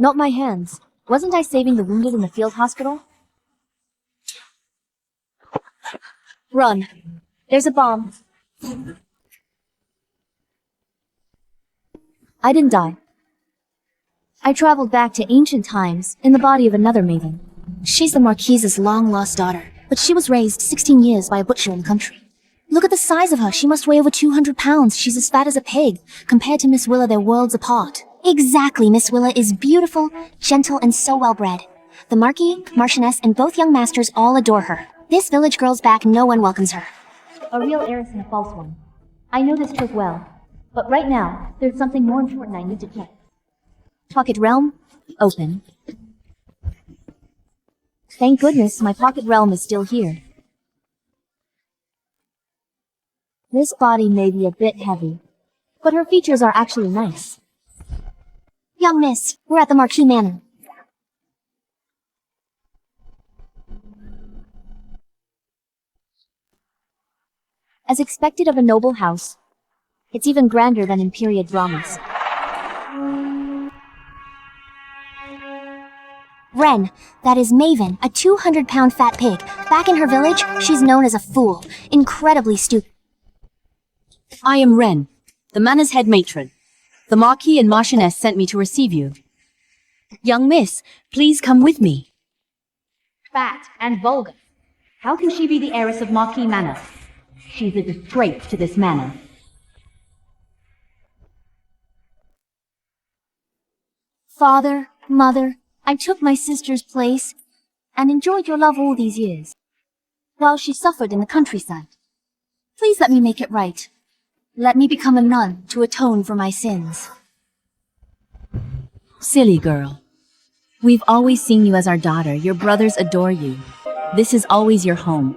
Not my hands. Wasn't I saving the wounded in the field hospital? Run. There's a bomb. I didn't die. I traveled back to ancient times in the body of another maiden. She's the Marquise's long-lost daughter, but she was raised 16 years by a butcher in the country. Look at the size of her. She must weigh over 200 pounds. She's as fat as a pig. Compared to Miss Willa, they're worlds apart. Exactly. Miss Willa is beautiful, gentle, and so well-bred. The Marquis, Marchioness, and both young masters all adore her. This village girl's back. No one welcomes her. A real heiress and a false one. I know this trick well. But right now, there's something more important I need to check. Pocket realm, open. Thank goodness my pocket realm is still here. This body may be a bit heavy, but her features are actually nice. Young miss, we're at the Marquis Manor. As expected of a noble house, it's even grander than in period dramas. Wren, that is Maven, a 200-pound fat pig. Back in her village, she's known as a fool. Incredibly stupid. I am Wren, the manor's head matron. The Marquis and Marchioness sent me to receive you. Young miss, please come with me. Fat and vulgar. How can she be the heiress of Marquis Manor? She's a disgrace to this manor. Father, mother, I took my sister's place and enjoyed your love all these years, while she suffered in the countryside. Please let me make it right. Let me become a nun to atone for my sins. Silly girl. We've always seen you as our daughter. Your brothers adore you. This is always your home.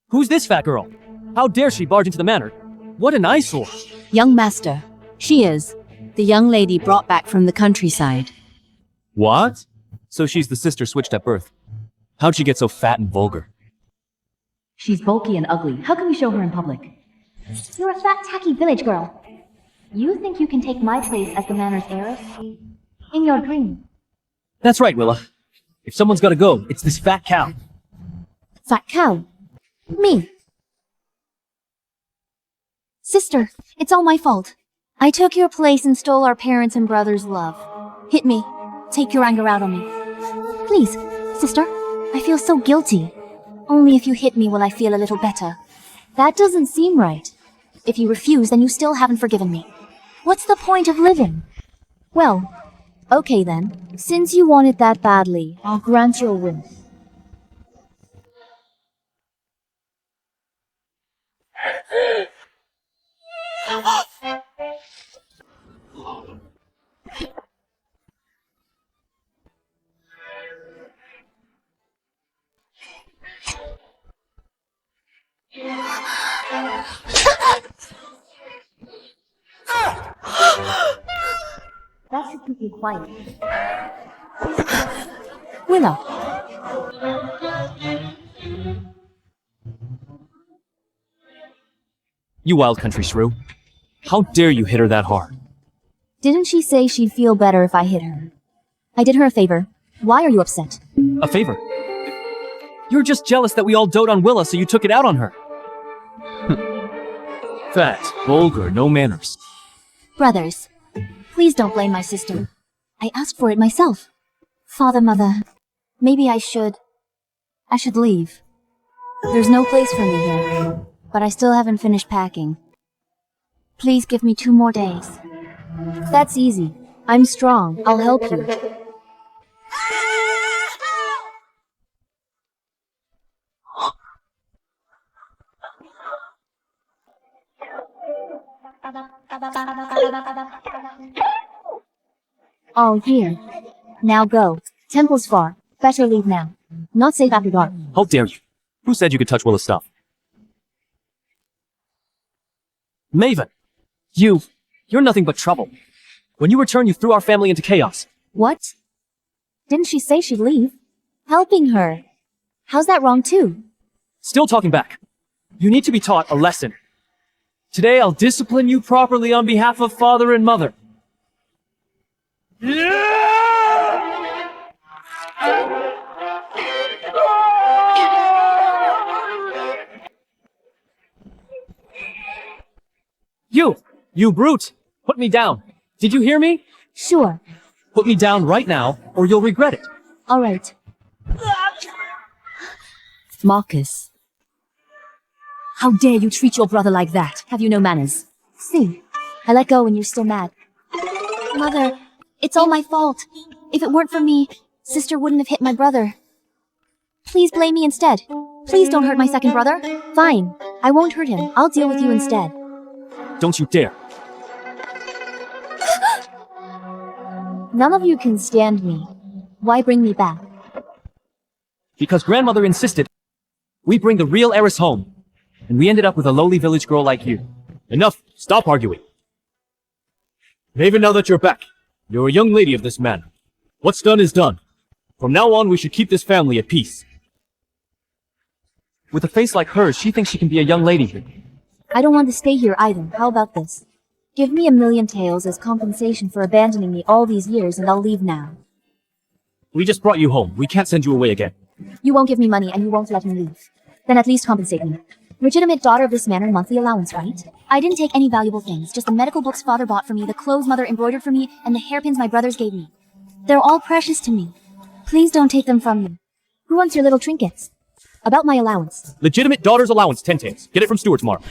Who's this fat girl? How dare she barge into the manor? What an eyesore! Young master, she is. The young lady brought back from the countryside. What? So she's the sister switched at birth. How'd she get so fat and vulgar? She's bulky and ugly. How can we show her in public? You're a fat, tacky village girl. You think you can take my place as the manor's heiress? In your dream. That's right, Willa. If someone's gotta go, it's this fat cow. Fat cow? Me. Sister, it's all my fault. I took your place and stole our parents' and brothers' love. Hit me. Take your anger out on me. Please, sister, I feel so guilty. Only if you hit me will I feel a little better. That doesn't seem right. If you refuse, then you still haven't forgiven me. What's the point of living? Well, okay then. Since you want it that badly, I'll grant your wish. That should keep you quiet. Willa. You wild country shrew. How dare you hit her that hard? Didn't she say she'd feel better if I hit her? I did her a favor. Why are you upset? A favor? You're just jealous that we all dote on Willa, so you took it out on her. Fat, vulgar, no manners. Brothers, please don't blame my sister. I asked for it myself. Father, mother, maybe I should leave. There's no place for me here, but I still haven't finished packing. Please give me 2 more days. That's easy. I'm strong. I'll help you. All here. Now go. Temple's far. Better leave now. Not safe after dark. How dare you? Who said you could touch Willa's stuff? Maven! You... You're nothing but trouble. When you returned, you threw our family into chaos. What? Didn't she say she'd leave? Helping her. How's that wrong too? Still talking back. You need to be taught a lesson. Today, I'll discipline you properly on behalf of father and mother. You brute! Put me down. Did you hear me? Sure. Put me down right now, or you'll regret it. All right. Marcus. How dare you treat your brother like that? Have you no manners? See, I let go when you're still mad. Mother, it's all my fault. If it weren't for me, sister wouldn't have hit my brother. Please blame me instead. Please don't hurt my second brother. Fine, I won't hurt him. I'll deal with you instead. Don't you dare. None of you can stand me. Why bring me back? Because grandmother insisted, we bring the real heiress home. And we ended up with a lowly village girl like you. Enough. Stop arguing. And even now that you're back, you're a young lady of this manor. What's done is done. From now on, we should keep this family at peace. With a face like hers, she thinks she can be a young lady here. I don't want to stay here either. How about this? Give me 1,000,000 taels as compensation for abandoning me all these years and I'll leave now. We just brought you home. We can't send you away again. You won't give me money and you won't let me leave. Then at least compensate me. Legitimate daughter of this manor, monthly allowance, right? I didn't take any valuable things, just the medical books father bought for me, the clothes mother embroidered for me, and the hairpins my brothers gave me. They're all precious to me. Please don't take them from me. Who wants your little trinkets? About my allowance. Legitimate daughter's allowance, 10 taels. Get it from Stewart's Mark.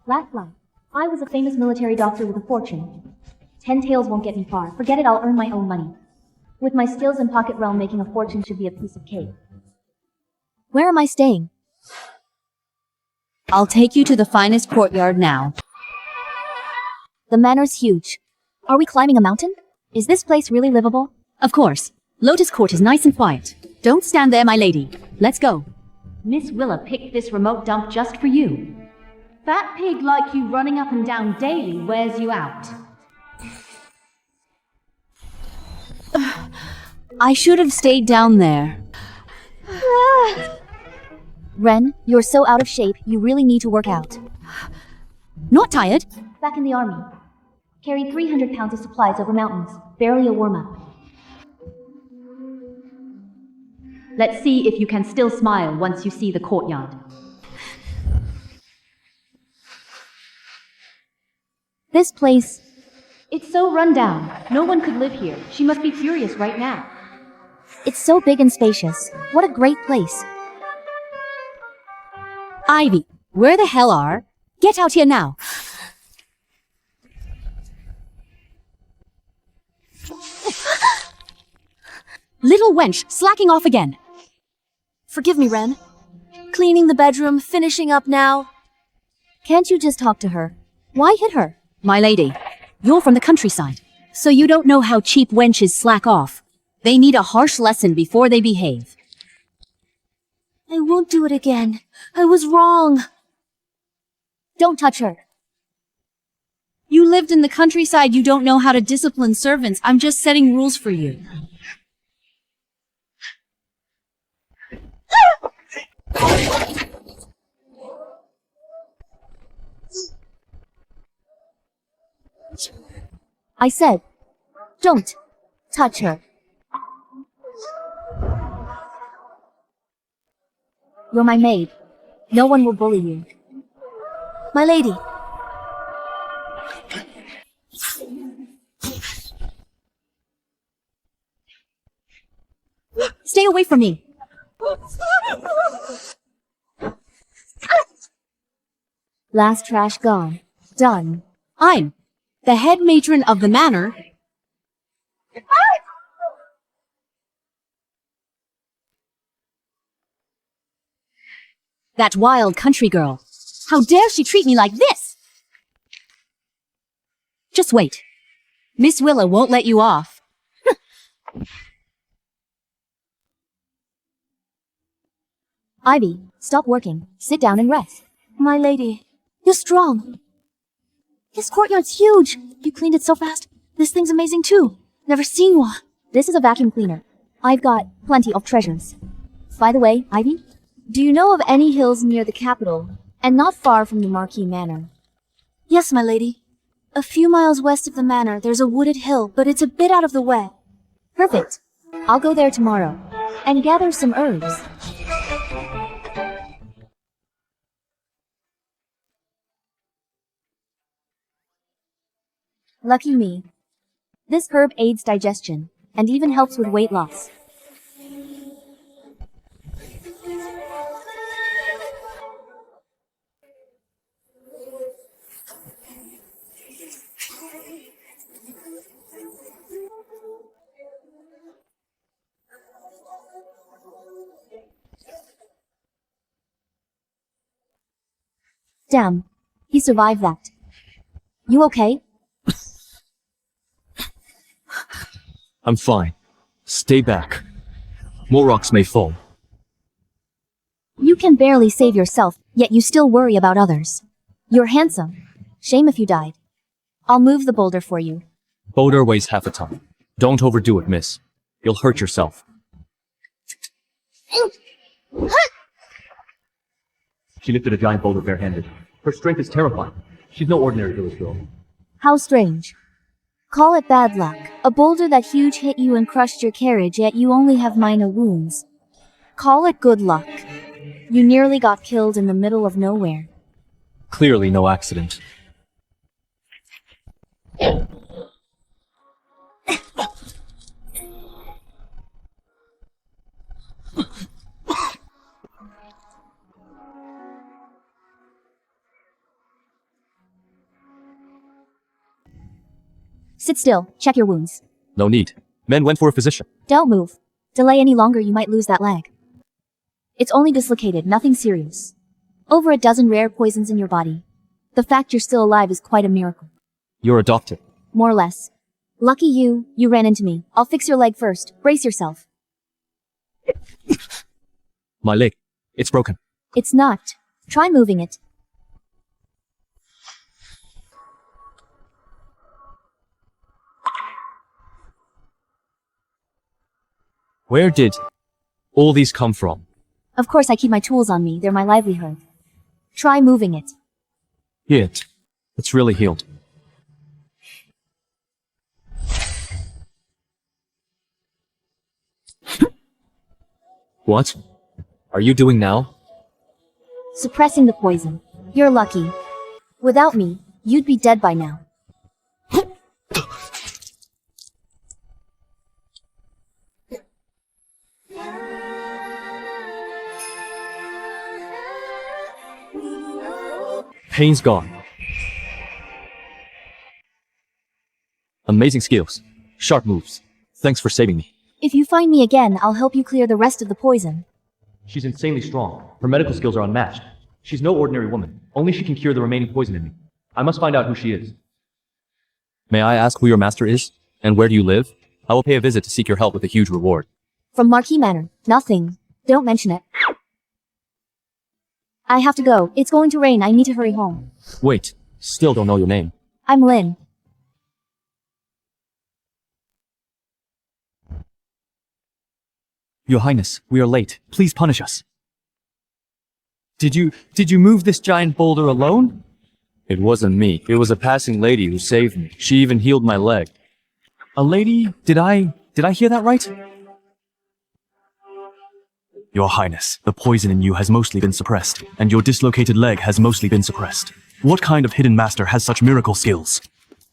Last line. I was a famous military doctor with a fortune. 10 taels won't get me far. Forget it, I'll earn my own money. With my skills in pocket realm, making a fortune should be a piece of cake. Where am I staying? I'll take you to the finest courtyard now. The manor's huge. Are we climbing a mountain? Is this place really livable? Of course. Lotus Court is nice and quiet. Don't stand there, my lady. Let's go. Miss Willa picked this remote dump just for you. Fat pig like you running up and down daily wears you out. I should have stayed down there. Ren, you're so out of shape, you really need to work out. Not tired? Back in the army. Carried 300 pounds of supplies over mountains. Barely a warm-up. Let's see if you can still smile once you see the courtyard. This place... It's so run down. No one could live here. She must be furious right now. It's so big and spacious. What a great place. Ivy, where the hell are? Get out here now. Little wench, slacking off again. Forgive me, Ren. Cleaning the bedroom, finishing up now. Can't you just talk to her? Why hit her? My lady, you're from the countryside, so you don't know how cheap wenches slack off. They need a harsh lesson before they behave. I won't do it again. I was wrong. Don't touch her. You lived in the countryside, you don't know how to discipline servants. I'm just setting rules for you. I said, don't touch her. You're my maid. No one will bully you. My lady. Stay away from me. Last trash gone. Done. I'm the head matron of the manor. That wild country girl. How dare she treat me like this? Just wait. Miss Willa won't let you off. Ivy, stop working. Sit down and rest. My lady, you're strong. This courtyard's huge. You cleaned it so fast. This thing's amazing too. Never seen one. This is a vacuum cleaner. I've got plenty of treasures. By the way, Ivy, do you know of any hills near the capital and not far from the Marquis Manor? Yes, my lady. A few miles west of the manor, there's a wooded hill, but it's a bit out of the way. Perfect. I'll go there tomorrow and gather some herbs. Lucky me. This herb aids digestion and even helps with weight loss. Damn, he survived that. You okay? I'm fine. Stay back. More rocks may fall. You can barely save yourself, yet you still worry about others. You're handsome. Shame if you died. I'll move the boulder for you. Boulder weighs half a ton. Don't overdo it, miss. You'll hurt yourself. She lifted a giant boulder barehanded. Her strength is terrifying. She's no ordinary village girl. How strange. Call it bad luck. A boulder that huge hit you and crushed your carriage, yet you only have minor wounds. Call it good luck. You nearly got killed in the middle of nowhere. Clearly no accident. Sit still. Check your wounds. No need. Men went for a physician. Don't move. Delay any longer, you might lose that leg. It's only dislocated, nothing serious. Over a dozen rare poisons in your body. The fact you're still alive is quite a miracle. You're adopted. More or less. Lucky you ran into me. I'll fix your leg first. Brace yourself. My leg. It's broken. It's not. Try moving it. Where did all these come from? Of course I keep my tools on me, they're my livelihood. Try moving it. It's really healed. What are you doing now? Suppressing the poison. You're lucky. Without me, you'd be dead by now. Pain's gone. Amazing skills. Sharp moves. Thanks for saving me. If you find me again, I'll help you clear the rest of the poison. She's insanely strong. Her medical skills are unmatched. She's no ordinary woman. Only she can cure the remaining poison in me. I must find out who she is. May I ask who your master is? And where do you live? I will pay a visit to seek your help with a huge reward. From Marquis Manor. Nothing. Don't mention it. I have to go. It's going to rain. I need to hurry home. Wait, still don't know your name. I'm Lin. Your Highness, we are late. Please punish us. Did you move this giant boulder alone? It wasn't me. It was a passing lady who saved me. She even healed my leg. A lady? Did I hear that right? Your Highness, the poison in you has mostly been suppressed, and your dislocated leg has mostly been suppressed. What kind of hidden master has such miracle skills?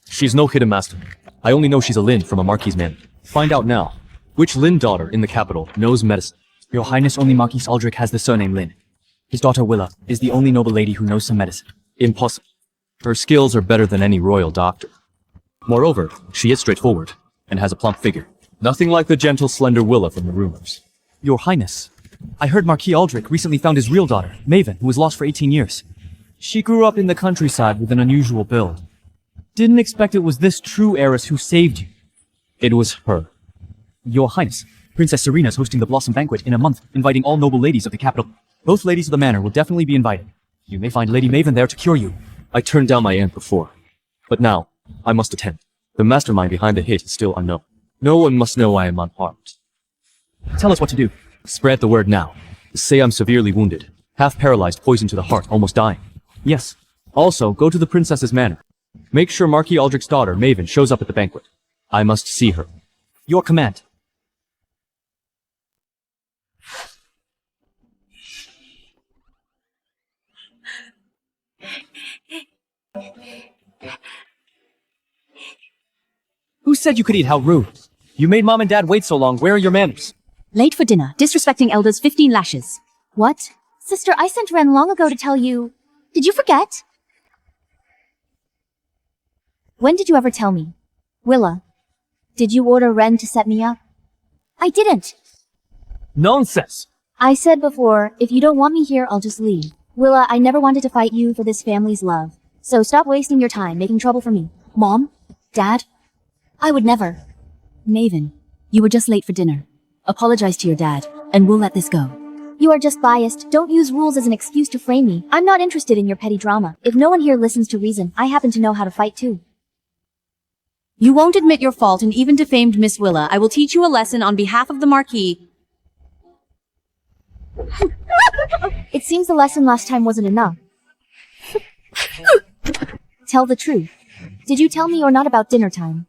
She's no hidden master. I only know she's a Lin from a Marquis man. Find out now. Which Lin daughter in the capital knows medicine? Your Highness, only Marquis Aldrich has the surname Lin. His daughter Willa is the only noble lady who knows some medicine. Impossible. Her skills are better than any royal doctor. Moreover, she is straightforward, and has a plump figure. Nothing like the gentle, slender Willa from the rumors. Your Highness, I heard Marquis Aldrich recently found his real daughter, Maven, who was lost for 18 years. She grew up in the countryside with an unusual build. Didn't expect it was this true heiress who saved you. It was her. Your Highness, Princess Serena's hosting the Blossom Banquet in a month, inviting all noble ladies of the capital. Both ladies of the manor will definitely be invited. You may find Lady Maven there to cure you. I turned down my aunt before. But now, I must attend. The mastermind behind the hit is still unknown. No one must know I am unharmed. Tell us what to do. Spread the word now. Say I'm severely wounded. Half paralyzed, poison to the heart, almost dying. Yes. Also, go to the princess's manor. Make sure Marquis Aldrich's daughter, Maven, shows up at the banquet. I must see her. Your command. Who said you could eat? How rude. You made mom and dad wait so long. Where are your manners? Late for dinner, disrespecting elders, 15 lashes. What? Sister, I sent Ren long ago to tell you. Did you forget? When did you ever tell me? Willa, did you order Ren to set me up? I didn't. Nonsense. I said before, if you don't want me here, I'll just leave. Willa, I never wanted to fight you for this family's love. So stop wasting your time making trouble for me. Mom? Dad? I would never. Maven, you were just late for dinner. Apologize to your dad, and we'll let this go. You are just biased. Don't use rules as an excuse to frame me. I'm not interested in your petty drama. If no one here listens to reason, I happen to know how to fight too. You won't admit your fault and even defamed Miss Willa. I will teach you a lesson on behalf of the Marquis. It seems the lesson last time wasn't enough. Tell the truth. Did you tell me or not about dinner time?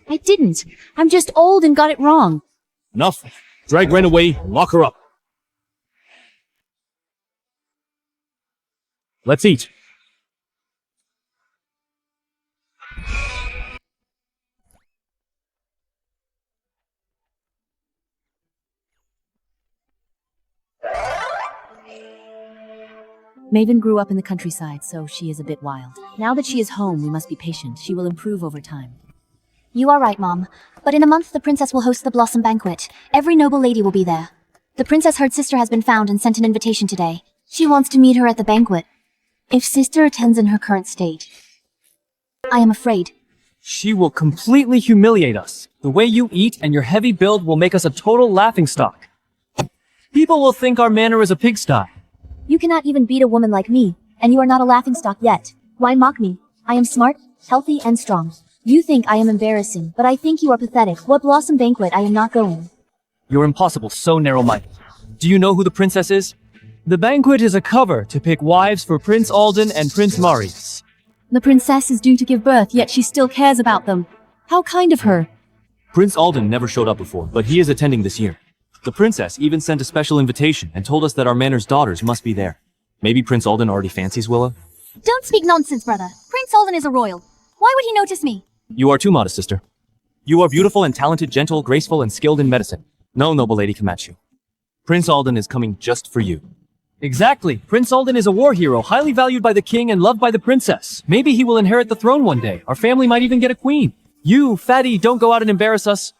I didn't. I'm just old and got it wrong. Enough. Drag Ren away and lock her up. Let's eat. Maven grew up in the countryside, so she is a bit wild. Now that she is home, we must be patient. She will improve over time. You are right, Mom. But in a month, the princess will host the Blossom Banquet. Every noble lady will be there. The princess heard Sister has been found and sent an invitation today. She wants to meet her at the banquet. If Sister attends in her current state, I am afraid. She will completely humiliate us. The way you eat and your heavy build will make us a total laughingstock. People will think our manor is a pigsty. You cannot even beat a woman like me, and you are not a laughingstock yet. Why mock me? I am smart, healthy, and strong. You think I am embarrassing, but I think you are pathetic. What Blossom Banquet? I am not going. You're impossible, so narrow-minded. Do you know who the princess is? The banquet is a cover to pick wives for Prince Alden and Prince Marius. The princess is due to give birth, yet she still cares about them. How kind of her. Prince Alden never showed up before, but he is attending this year. The princess even sent a special invitation and told us that our manor's daughters must be there. Maybe Prince Alden already fancies Willa? Don't speak nonsense, brother. Prince Alden is a royal. Why would he notice me? You are too modest, sister. You are beautiful and talented, gentle, graceful, and skilled in medicine. No noble lady can match you. Prince Alden is coming just for you. Exactly. Prince Alden is a war hero, highly valued by the king and loved by the princess. Maybe he will inherit the throne one day. Our family might even get a queen. You, fatty, don't go out and embarrass us.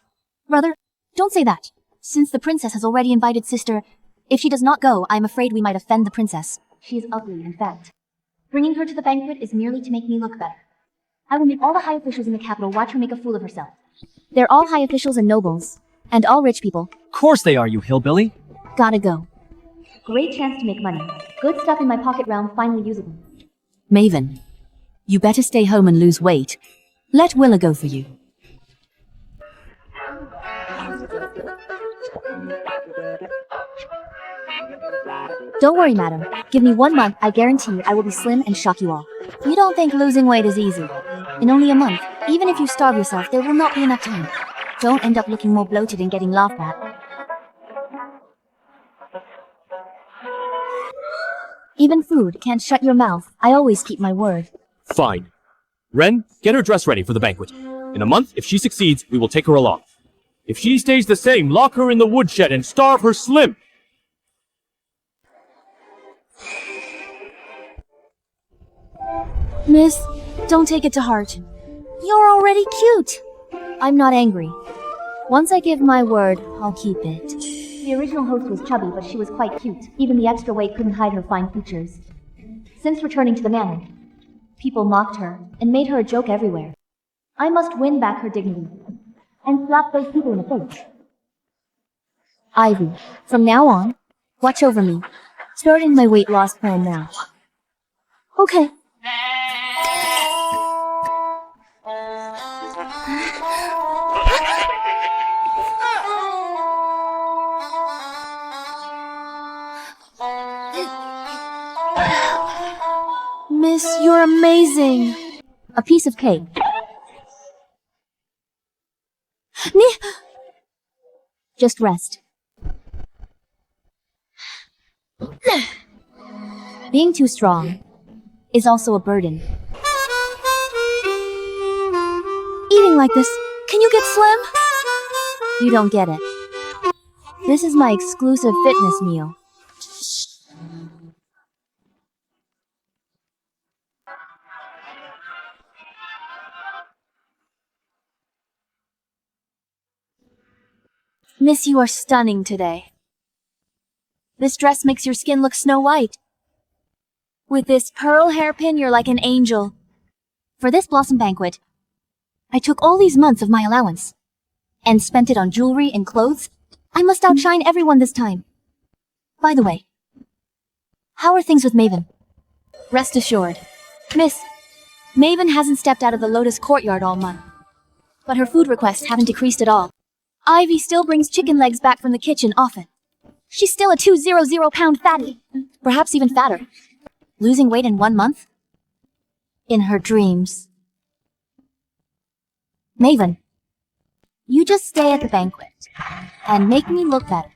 Brother, don't say that. Since the princess has already invited Sister, if she does not go, I am afraid we might offend the princess. She is ugly, in fact. Bringing her to the banquet is merely to make me look better. I will make all the high officials in the capital watch her make a fool of herself. They're all high officials and nobles, and all rich people. Of course they are, you hillbilly. Gotta go. Great chance to make money. Good stuff in my pocket round, finally usable. Maven, you better stay home and lose weight. Let Willa go for you. Don't worry, madam. Give me 1 month, I guarantee I will be slim and shock you all. You don't think losing weight is easy. In only a month, even if you starve yourself, there will not be enough time. Don't end up looking more bloated and getting laughed at. Even food can't shut your mouth. I always keep my word. Fine. Ren, get her dress ready for the banquet. In a month, if she succeeds, we will take her along. If she stays the same, lock her in the woodshed and starve her slim. Miss, don't take it to heart. You're already cute. I'm not angry. Once I give my word, I'll keep it. The original host was chubby, but she was quite cute. Even the extra weight couldn't hide her fine features. Since returning to the manor, people mocked her and made her a joke everywhere. I must win back her dignity and slap those people in the face. Ivy, from now on, watch over me. Starting my weight loss plan now. Okay. Miss, you're amazing. A piece of cake. Just rest. Being too strong is also a burden. Eating like this, can you get slim? You don't get it. This is my exclusive fitness meal. Miss, you are stunning today. This dress makes your skin look snow white. With this pearl hairpin, you're like an angel. For this blossom banquet, I took all these months of my allowance and spent it on jewelry and clothes. I must outshine everyone this time. By the way, how are things with Maven? Rest assured, Miss, Maven hasn't stepped out of the Lotus courtyard all month. But her food requests haven't decreased at all. Ivy still brings chicken legs back from the kitchen often. She's still a 200-pound fatty. Perhaps even fatter. Losing weight in 1 month? In her dreams. Maven, you just stay at the banquet and make me look better.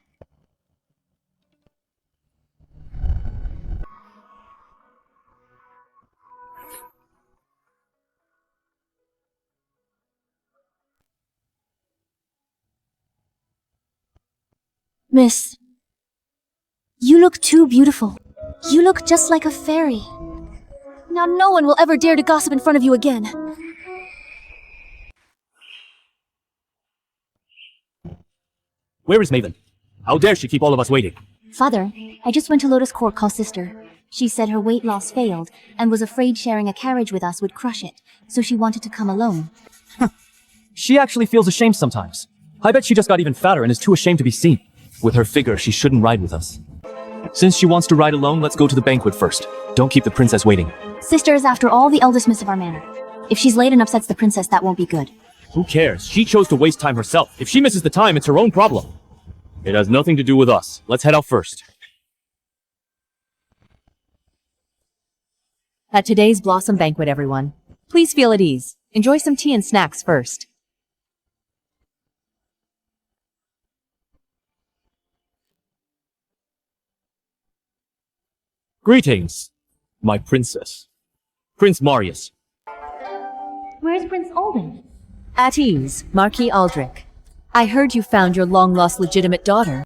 Miss, you look too beautiful. You look just like a fairy. Now no one will ever dare to gossip in front of you again. Where is Maven? How dare she keep all of us waiting? Father, I just went to Lotus Court, call sister. She said her weight loss failed and was afraid sharing a carriage with us would crush it, so she wanted to come alone. She actually feels ashamed sometimes. I bet she just got even fatter and is too ashamed to be seen. With her figure, she shouldn't ride with us. Since she wants to ride alone, let's go to the banquet first. Don't keep the princess waiting. Sister is, after all, the eldest miss of our manor. If she's late and upsets the princess, that won't be good. Who cares? She chose to waste time herself. If she misses the time, it's her own problem. It has nothing to do with us. Let's head out first. At today's Blossom Banquet, everyone, please feel at ease. Enjoy some tea and snacks first. Greetings, my princess. Prince Marius. Where's Prince Alden? At ease, Marquis Aldrich. I heard you found your long-lost legitimate daughter.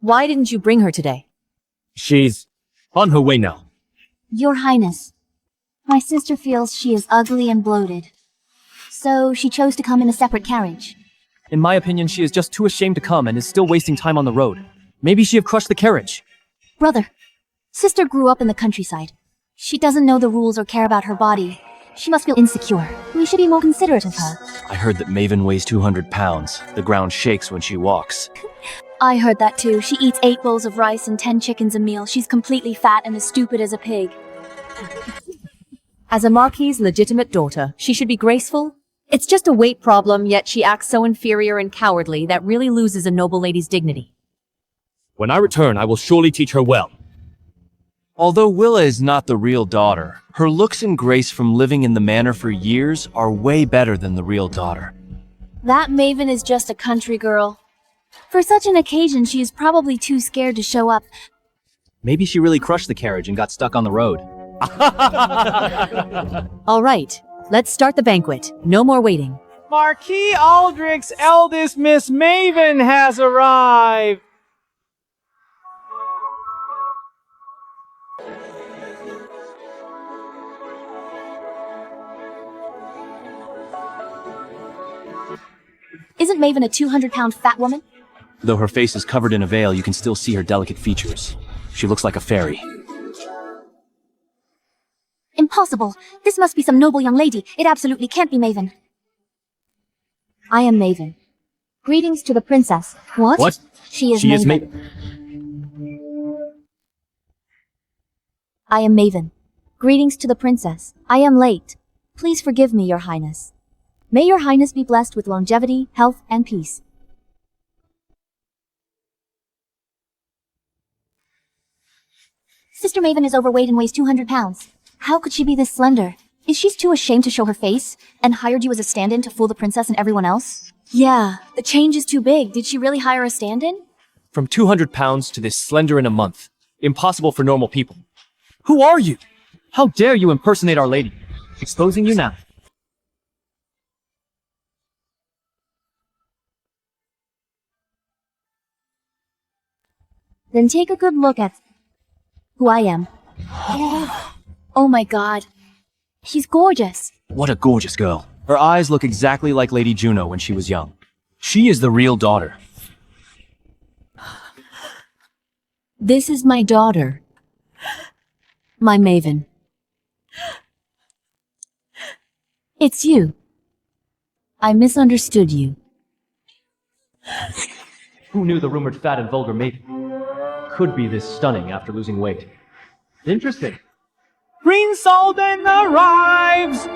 Why didn't you bring her today? She's on her way now. Your Highness, my sister feels she is ugly and bloated, so she chose to come in a separate carriage. In my opinion, she is just too ashamed to come and is still wasting time on the road. Maybe she have crushed the carriage. Brother, sister grew up in the countryside. She doesn't know the rules or care about her body. She must feel insecure. We should be more considerate of her. I heard that Maven weighs 200 pounds. The ground shakes when she walks. I heard that too. She eats 8 bowls of rice and 10 chickens a meal. She's completely fat and as stupid as a pig. As a Marquis's legitimate daughter, she should be graceful. It's just a weight problem, yet she acts so inferior and cowardly that really loses a noble lady's dignity. When I return, I will surely teach her well. Although Willa is not the real daughter, her looks and grace from living in the manor for years are way better than the real daughter. That Maven is just a country girl. For such an occasion, she is probably too scared to show up. Maybe she really crushed the carriage and got stuck on the road. All right, let's start the banquet. No more waiting. Marquis Aldrich's eldest Miss Maven has arrived! Isn't Maven a 200-pound fat woman? Though her face is covered in a veil, you can still see her delicate features. She looks like a fairy. Impossible. This must be some noble young lady. It absolutely can't be Maven. I am Maven. Greetings to the princess. What? What? She is She Maven. is Maven. I am Maven. Greetings to the princess. I am late. Please forgive me, your highness. May your highness be blessed with longevity, health, and peace. Sister Maven is overweight and weighs 200 pounds. How could she be this slender? Is she too ashamed to show her face and hired you as a stand-in to fool the princess and everyone else? Yeah, the change is too big. Did she really hire a stand-in? From 200 pounds to this slender in a month. Impossible for normal people. Who are you? How dare you impersonate Our Lady? Exposing you now. Then take a good look at who I am. Oh my god. She's gorgeous. What a gorgeous girl. Her eyes look exactly like Lady Juno when she was young. She is the real daughter. This is my daughter. My Maven. It's you. I misunderstood you. Who knew the rumored fat and vulgar maiden could be this stunning after losing weight? Interesting. Prince Alden arrives!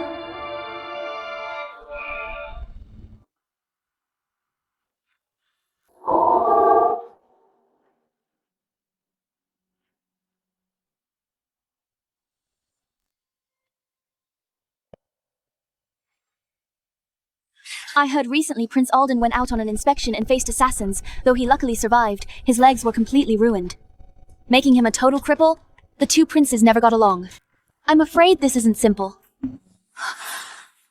I heard recently Prince Alden went out on an inspection and faced assassins. Though he luckily survived, his legs were completely ruined. Making him a total cripple, the two princes never got along. I'm afraid this isn't simple.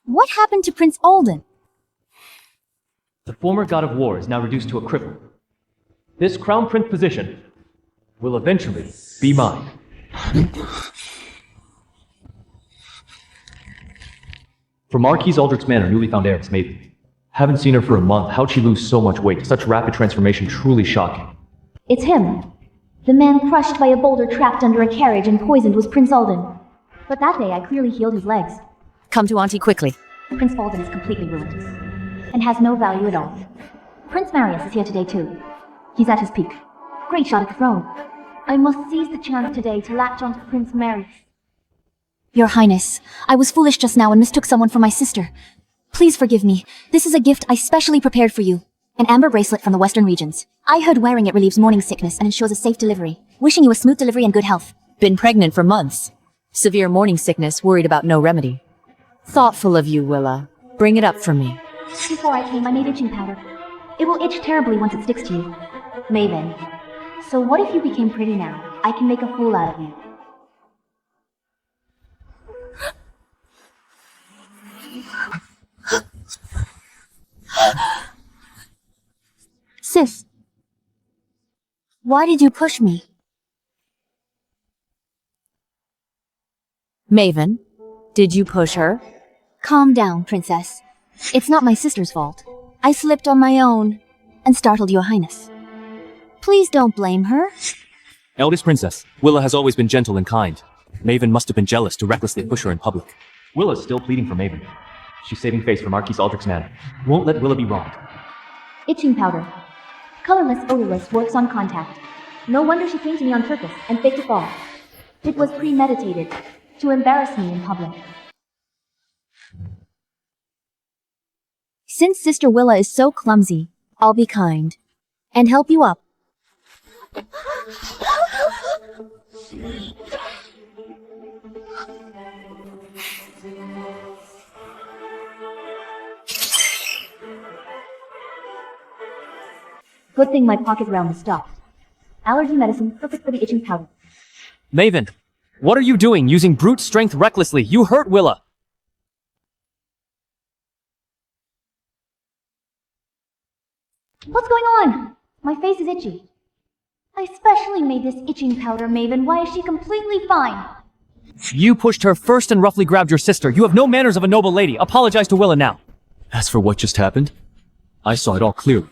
What happened to Prince Alden? The former god of war is now reduced to a cripple. This crown prince position will eventually be mine. For Marquis Aldrich's Manor, newly found heiress, maybe. Haven't seen her for a month. How'd she lose so much weight? Such rapid transformation, truly shocking. It's him. The man crushed by a boulder trapped under a carriage and poisoned was Prince Alden. But that day I clearly healed his legs. Come to Auntie quickly. Prince Alden is completely ruined and has no value at all. Prince Marius is here today too. He's at his peak. Great shot at the throne. I must seize the chance today to latch onto Prince Marius. Your Highness, I was foolish just now and mistook someone for my sister. Please forgive me. This is a gift I specially prepared for you. An amber bracelet from the Western regions. I heard wearing it relieves morning sickness and ensures a safe delivery. Wishing you a smooth delivery and good health. Been pregnant for months. Severe morning sickness, worried about no remedy. Thoughtful of you, Willa. Bring it up for me. Before I came, I made itching powder. It will itch terribly once it sticks to you. Maven. So what if you became pretty now? I can make a fool out of you. Sis. Why did you push me? Maven, did you push her? Calm down, Princess. It's not my sister's fault. I slipped on my own and startled your Highness. Please don't blame her. Eldest princess, Willa has always been gentle and kind. Maven must have been jealous to recklessly push her in public. Willa's still pleading for Maven. She's saving face for Marquis Aldrich's Manor. Won't let Willa be wronged. Itching powder. Colorless, odorless, works on contact. No wonder she came to me on purpose and faked a fall. It was premeditated, to embarrass me in public. Since Sister Willa is so clumsy, I'll be kind and help you up. Good thing my pocket round is stopped. Allergy medicine, perfect for the itching powder. Maven, what are you doing using brute strength recklessly? You hurt Willa! What's going on? My face is itchy. I specially made this itching powder, Maven. Why is she completely fine? You pushed her first and roughly grabbed your sister. You have no manners of a noble lady. Apologize to Willa now. As for what just happened, I saw it all clearly.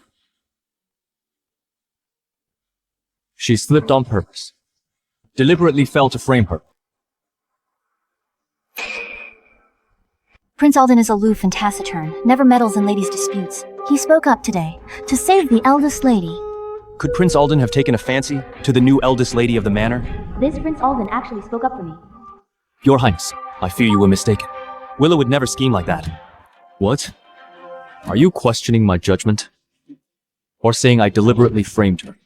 She slipped on purpose. Deliberately fell to frame her. Prince Alden is aloof and taciturn, never meddles in ladies' disputes. He spoke up today to save the eldest lady. Could Prince Alden have taken a fancy to the new eldest lady of the manor? This Prince Alden actually spoke up for me. Your Highness, I fear you were mistaken. Willa would never scheme like that. What? Are you questioning my judgment? Or saying I deliberately framed her?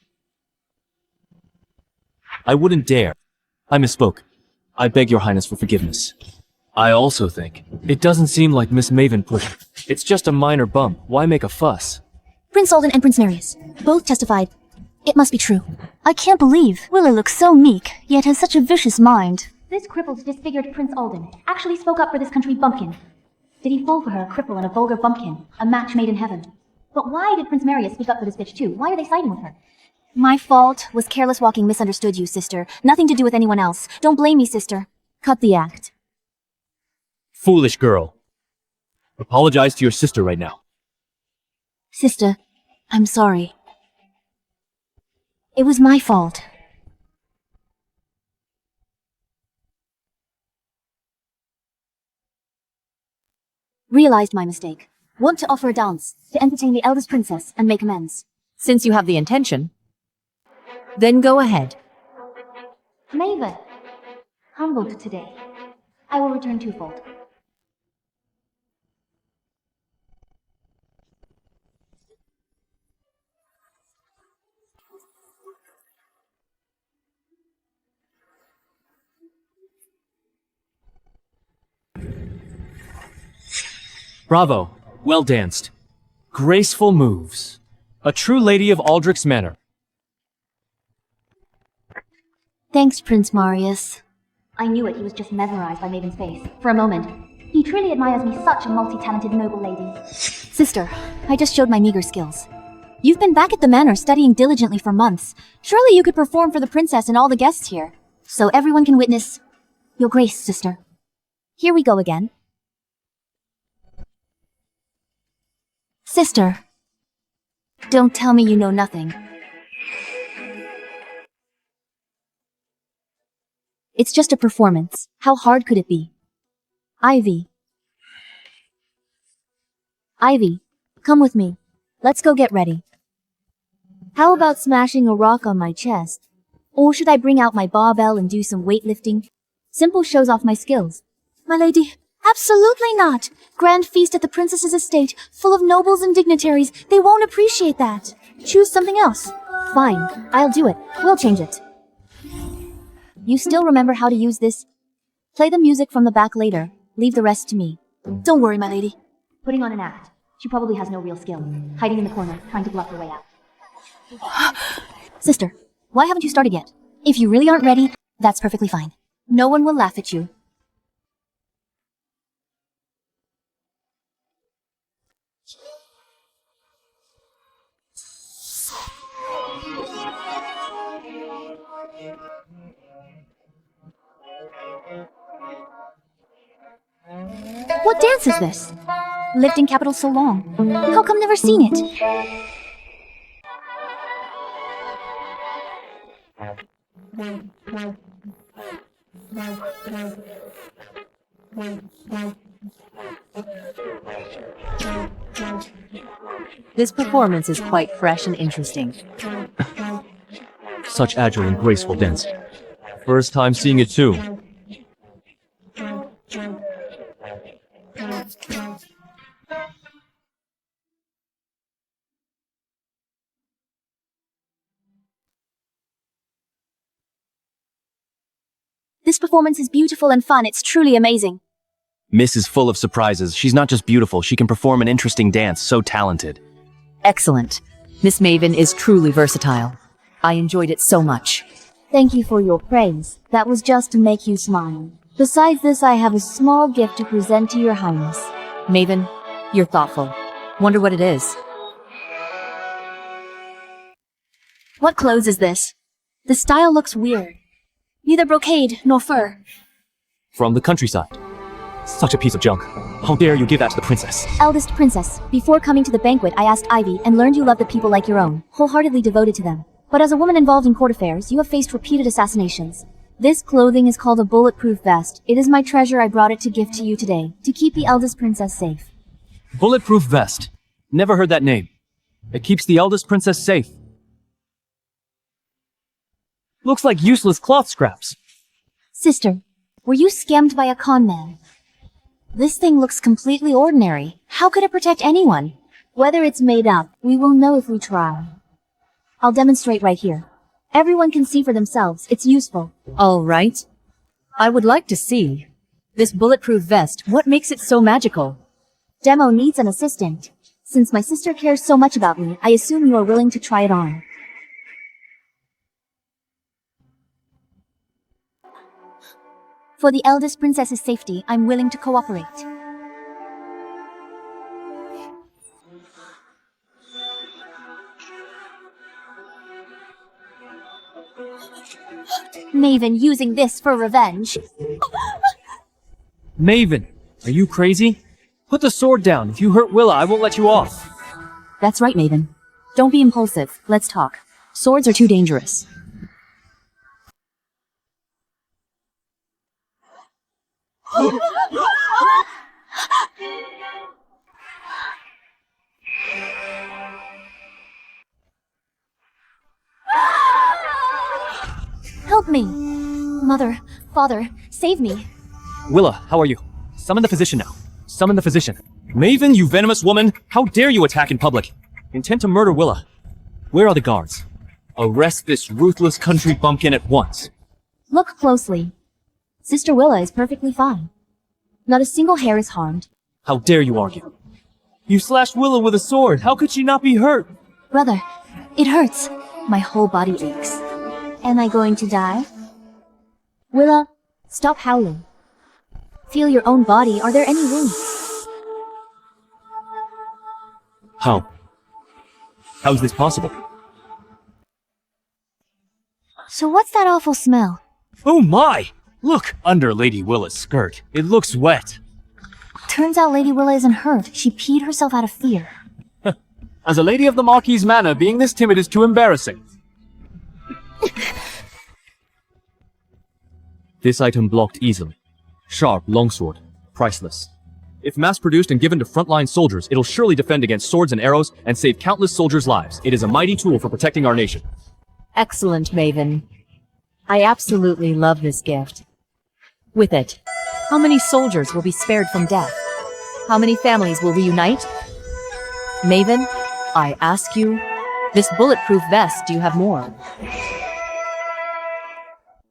I wouldn't dare. I misspoke. I beg your highness for forgiveness. I also think it doesn't seem like Miss Maven pushed. It's just a minor bump. Why make a fuss? Prince Alden and Prince Marius both testified. It must be true. I can't believe Willa looks so meek, yet has such a vicious mind. This crippled, disfigured Prince Alden actually spoke up for this country bumpkin. Did he fall for her, a cripple and a vulgar bumpkin, a match made in heaven? But why did Prince Marius speak up for this bitch too? Why are they siding with her? My fault. Was careless walking misunderstood you, sister. Nothing to do with anyone else. Don't blame me, sister. Cut the act. Foolish girl. Apologize to your sister right now. Sister, I'm sorry. It was my fault. Realized my mistake. Want to offer a dance to entertain the eldest princess and make amends. Since you have the intention, then go ahead. Maven, humbled today. I will return twofold. Bravo. Well danced. Graceful moves. A true lady of Aldrich's Manor. Thanks, Prince Marius. I knew it, he was just mesmerized by Maven's face. For a moment. He truly admires me, such a multi-talented noble lady. Sister, I just showed my meager skills. You've been back at the manor studying diligently for months. Surely you could perform for the princess and all the guests here. So everyone can witness your grace, sister. Here we go again. Sister, don't tell me you know nothing. It's just a performance. How hard could it be? Ivy, come with me. Let's go get ready. How about smashing a rock on my chest? Or should I bring out my barbell and do some weightlifting? Simple shows off my skills. My lady, absolutely not. Grand feast at the princess's estate, full of nobles and dignitaries. They won't appreciate that. Choose something else. Fine, I'll do it. We'll change it. You still remember how to use this? Play the music from the back later. Leave the rest to me. Don't worry, my lady. Putting on an act. She probably has no real skill. Hiding in the corner, trying to bluff her way out. Sister, why haven't you started yet? If you really aren't ready, that's perfectly fine. No one will laugh at you. What dance is this? Lived in capital so long. How come never seen it? This performance is quite fresh and interesting. Such agile and graceful dance. First time seeing it too. This performance is beautiful and fun. It's truly amazing. Miss is full of surprises. She's not just beautiful, she can perform an interesting dance, so talented. Excellent. Miss Maven is truly versatile. I enjoyed it so much. Thank you for your praise. That was just to make you smile. Besides this, I have a small gift to present to your highness. Maven, you're thoughtful. Wonder what it is. What clothes is this? The style looks weird. Neither brocade nor fur. From the countryside. Such a piece of junk. How dare you give that to the princess? Eldest princess, before coming to the banquet, I asked Ivy and learned you love the people like your own, wholeheartedly devoted to them. But as a woman involved in court affairs, you have faced repeated assassinations. This clothing is called a bulletproof vest. It is my treasure. I brought it to gift to you today, to keep the eldest princess safe. Bulletproof vest. Never heard that name. It keeps the eldest princess safe. Looks like useless cloth scraps. Sister, were you scammed by a con man? This thing looks completely ordinary. How could it protect anyone? Whether it's made up, we will know if we try. I'll demonstrate right here. Everyone can see for themselves. It's useful. All right. I would like to see. This bulletproof vest, what makes it so magical? Demo needs an assistant. Since my sister cares so much about me, I assume you are willing to try it on. For the eldest princess's safety, I'm willing to cooperate. Maven using this for revenge. Maven, are you crazy? Put the sword down. If you hurt Willa, I won't let you off. That's right, Maven. Don't be impulsive. Let's talk. Swords are too dangerous. Help me! Mother, father, save me. Willa, how are you? Summon the physician now. Summon the physician. Maven, you venomous woman! How dare you attack in public? Intend to murder Willa. Where are the guards? Arrest this ruthless country bumpkin at once. Look closely. Sister Willa is perfectly fine. Not a single hair is harmed. How dare you argue? You slashed Willa with a sword. How could she not be hurt? Brother, it hurts. My whole body aches. Am I going to die? Willa, stop howling. Feel your own body. Are there any wounds? How? How is this possible? So what's that awful smell? Oh my! Look, under Lady Willa's skirt. It looks wet. Turns out Lady Willa isn't hurt. She peed herself out of fear. As a lady of the Marquis's manor, being this timid is too embarrassing. This item blocked easily. Sharp, longsword. Priceless. If mass-produced and given to frontline soldiers, it'll surely defend against swords and arrows and save countless soldiers' lives. It is a mighty tool for protecting our nation. Excellent, Maven. I absolutely love this gift. With it, how many soldiers will be spared from death? How many families will reunite? Maven, I ask you, this bulletproof vest, do you have more?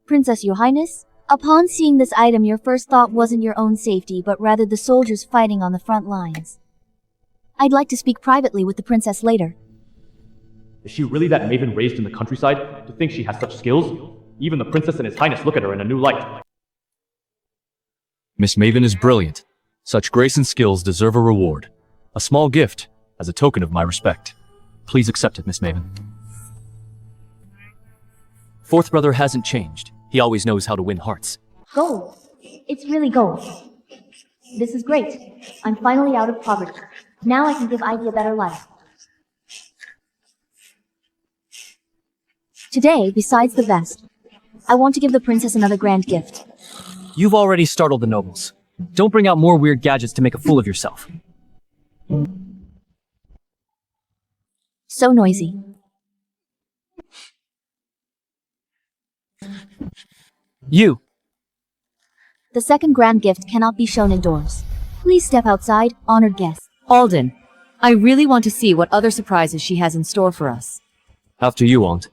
Princess, Your Highness, upon seeing this item, your first thought wasn't your own safety, but rather the soldiers fighting on the front lines. I'd like to speak privately with the princess later. Is she really that maven raised in the countryside to think she has such skills? Even the princess and his highness look at her in a new light. Miss Maven is brilliant. Such grace and skills deserve a reward. A small gift, as a token of my respect. Please accept it, Miss Maven. Fourth brother hasn't changed. He always knows how to win hearts. Gold. It's really gold. This is great. I'm finally out of poverty. Now I can give Ivy a better life. Today, besides the vest, I want to give the princess another grand gift. You've already startled the nobles. Don't bring out more weird gadgets to make a fool of yourself. So noisy. You! The second grand gift cannot be shown indoors. Please step outside, honored guest. Alden, I really want to see what other surprises she has in store for us. After you, Aunt.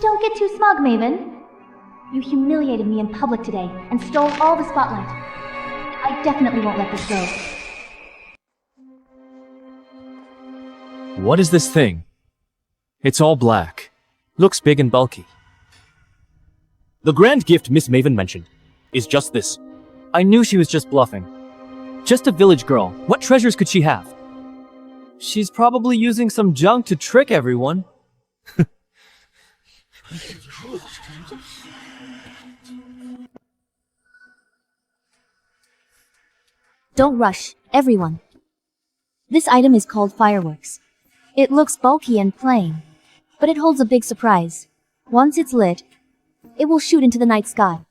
Don't get too smug, Maven. You humiliated me in public today and stole all the spotlight. I definitely won't let this go. What is this thing? It's all black. Looks big and bulky. The grand gift Miss Maven mentioned is just this. I knew she was just bluffing. Just a village girl. What treasures could she have? She's probably using some junk to trick everyone. Don't rush, everyone. This item is called fireworks. It looks bulky and plain, but it holds a big surprise. Once it's lit, it will shoot into the night sky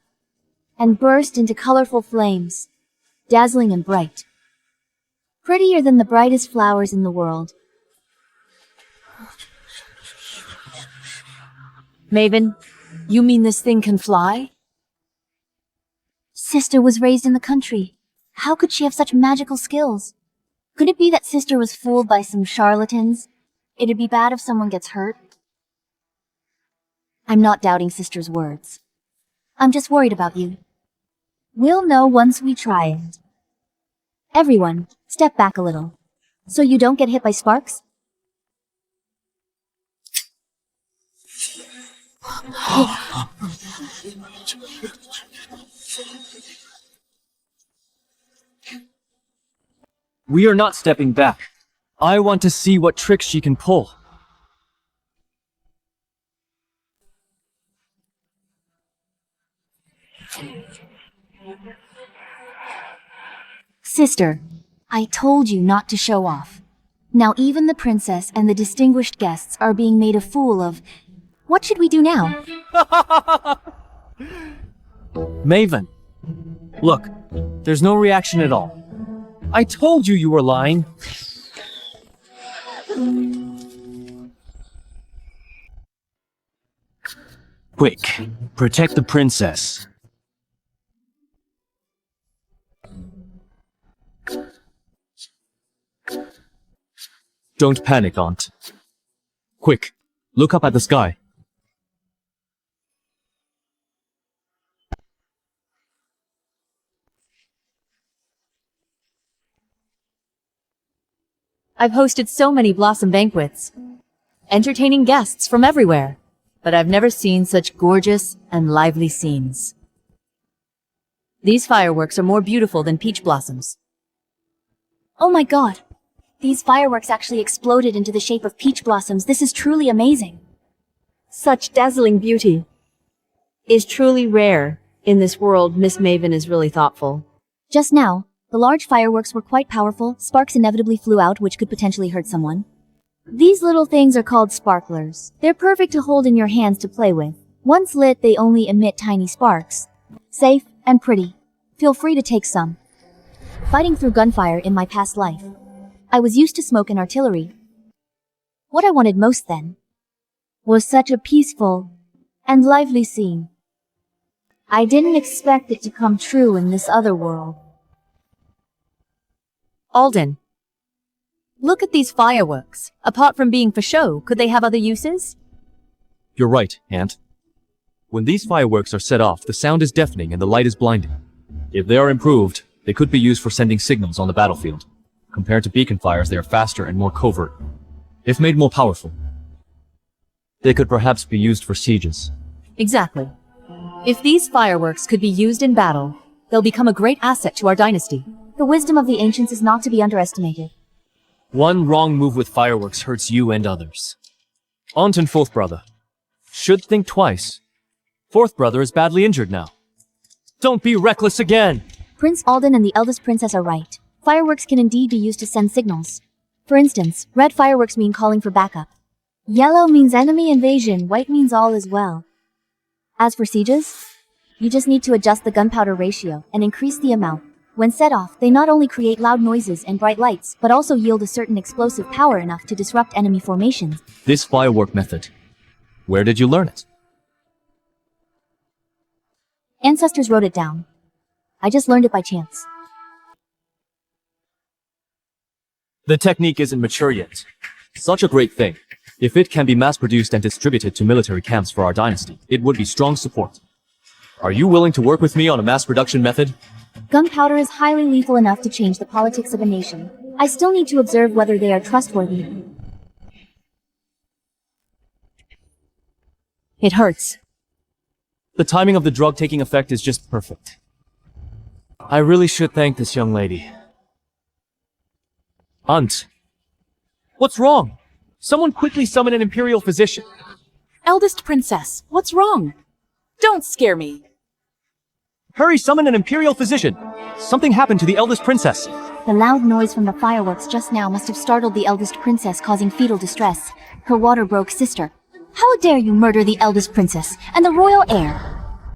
and burst into colorful flames, dazzling and bright. Prettier than the brightest flowers in the world. Maven, you mean this thing can fly? Sister was raised in the country. How could she have such magical skills? Could it be that sister was fooled by some charlatans? It'd be bad if someone gets hurt. I'm not doubting sister's words. I'm just worried about you. We'll know once we try it. Everyone, step back a little. So you don't get hit by sparks? We are not stepping back. I want to see what tricks she can pull. Sister, I told you not to show off. Now even the princess and the distinguished guests are being made a fool of. What should we do now? Maven, look, there's no reaction at all. I told you you were lying. Quick, protect the princess. Don't panic, Aunt. Quick, look up at the sky. I've hosted so many blossom banquets, entertaining guests from everywhere, but I've never seen such gorgeous and lively scenes. These fireworks are more beautiful than peach blossoms. Oh my god. These fireworks actually exploded into the shape of peach blossoms. This is truly amazing. Such dazzling beauty is truly rare. In this world, Miss Maven is really thoughtful. Just now, the large fireworks were quite powerful. Sparks inevitably flew out, which could potentially hurt someone. These little things are called sparklers. They're perfect to hold in your hands to play with. Once lit, they only emit tiny sparks. Safe and pretty. Feel free to take some. Fighting through gunfire in my past life, I was used to smoke and artillery. What I wanted most then was such a peaceful and lively scene. I didn't expect it to come true in this other world. Alden, look at these fireworks. Apart from being for show, could they have other uses? You're right, Aunt. When these fireworks are set off, the sound is deafening and the light is blinding. If they are improved, they could be used for sending signals on the battlefield. Compared to beacon fires, they are faster and more covert. If made more powerful, they could perhaps be used for sieges. Exactly. If these fireworks could be used in battle, they'll become a great asset to our dynasty. The wisdom of the ancients is not to be underestimated. One wrong move with fireworks hurts you and others. Aunt and fourth brother should think twice. Fourth brother is badly injured now. Don't be reckless again! Prince Alden and the eldest princess are right. Fireworks can indeed be used to send signals. For instance, red fireworks mean calling for backup. Yellow means enemy invasion, white means all is well. As for sieges, you just need to adjust the gunpowder ratio and increase the amount. When set off, they not only create loud noises and bright lights, but also yield a certain explosive power enough to disrupt enemy formations. This firework method, where did you learn it? Ancestors wrote it down. I just learned it by chance. The technique isn't mature yet. Such a great thing. If it can be mass-produced and distributed to military camps for our dynasty, it would be strong support. Are you willing to work with me on a mass production method? Gunpowder is highly lethal enough to change the politics of a nation. I still need to observe whether they are trustworthy. It hurts. The timing of the drug taking effect is just perfect. I really should thank this young lady. Aunt. What's wrong? Someone quickly summon an imperial physician. Eldest princess, what's wrong? Don't scare me. Hurry, summon an imperial physician. Something happened to the eldest princess. The loud noise from the fireworks just now must have startled the eldest princess, causing fetal distress. Her water broke sister. How dare you murder the eldest princess and the royal heir?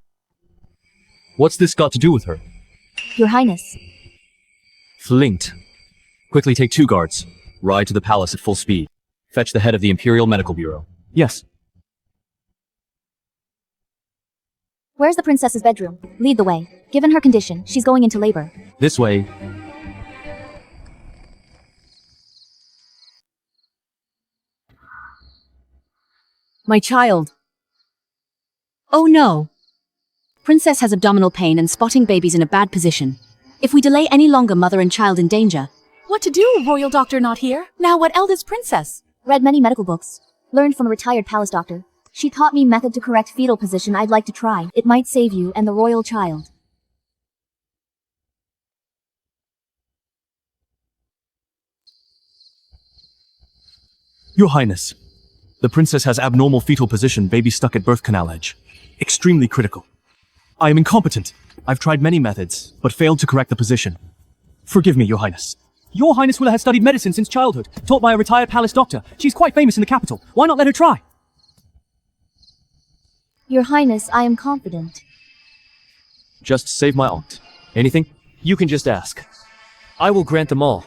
What's this got to do with her? Your Highness. Flint. Quickly take 2 guards. Ride to the palace at full speed. Fetch the head of the Imperial Medical Bureau. Yes. Where's the princess's bedroom? Lead the way. Given her condition, she's going into labor. This way. My child. Oh no. Princess has abdominal pain and spotting babies in a bad position. If we delay any longer, mother and child in danger. What to do, royal doctor not here? Now what eldest princess? Read many medical books. Learned from a retired palace doctor. She taught me method to correct fetal position I'd like to try. It might save you and the royal child. Your Highness, the princess has abnormal fetal position, baby stuck at birth canal edge. Extremely critical. I am incompetent. I've tried many methods, but failed to correct the position. Forgive me, Your Highness. Your Highness Willa has studied medicine since childhood, taught by a retired palace doctor. She's quite famous in the capital. Why not let her try? Your Highness, I am confident. Just save my aunt. Anything? You can just ask. I will grant them all.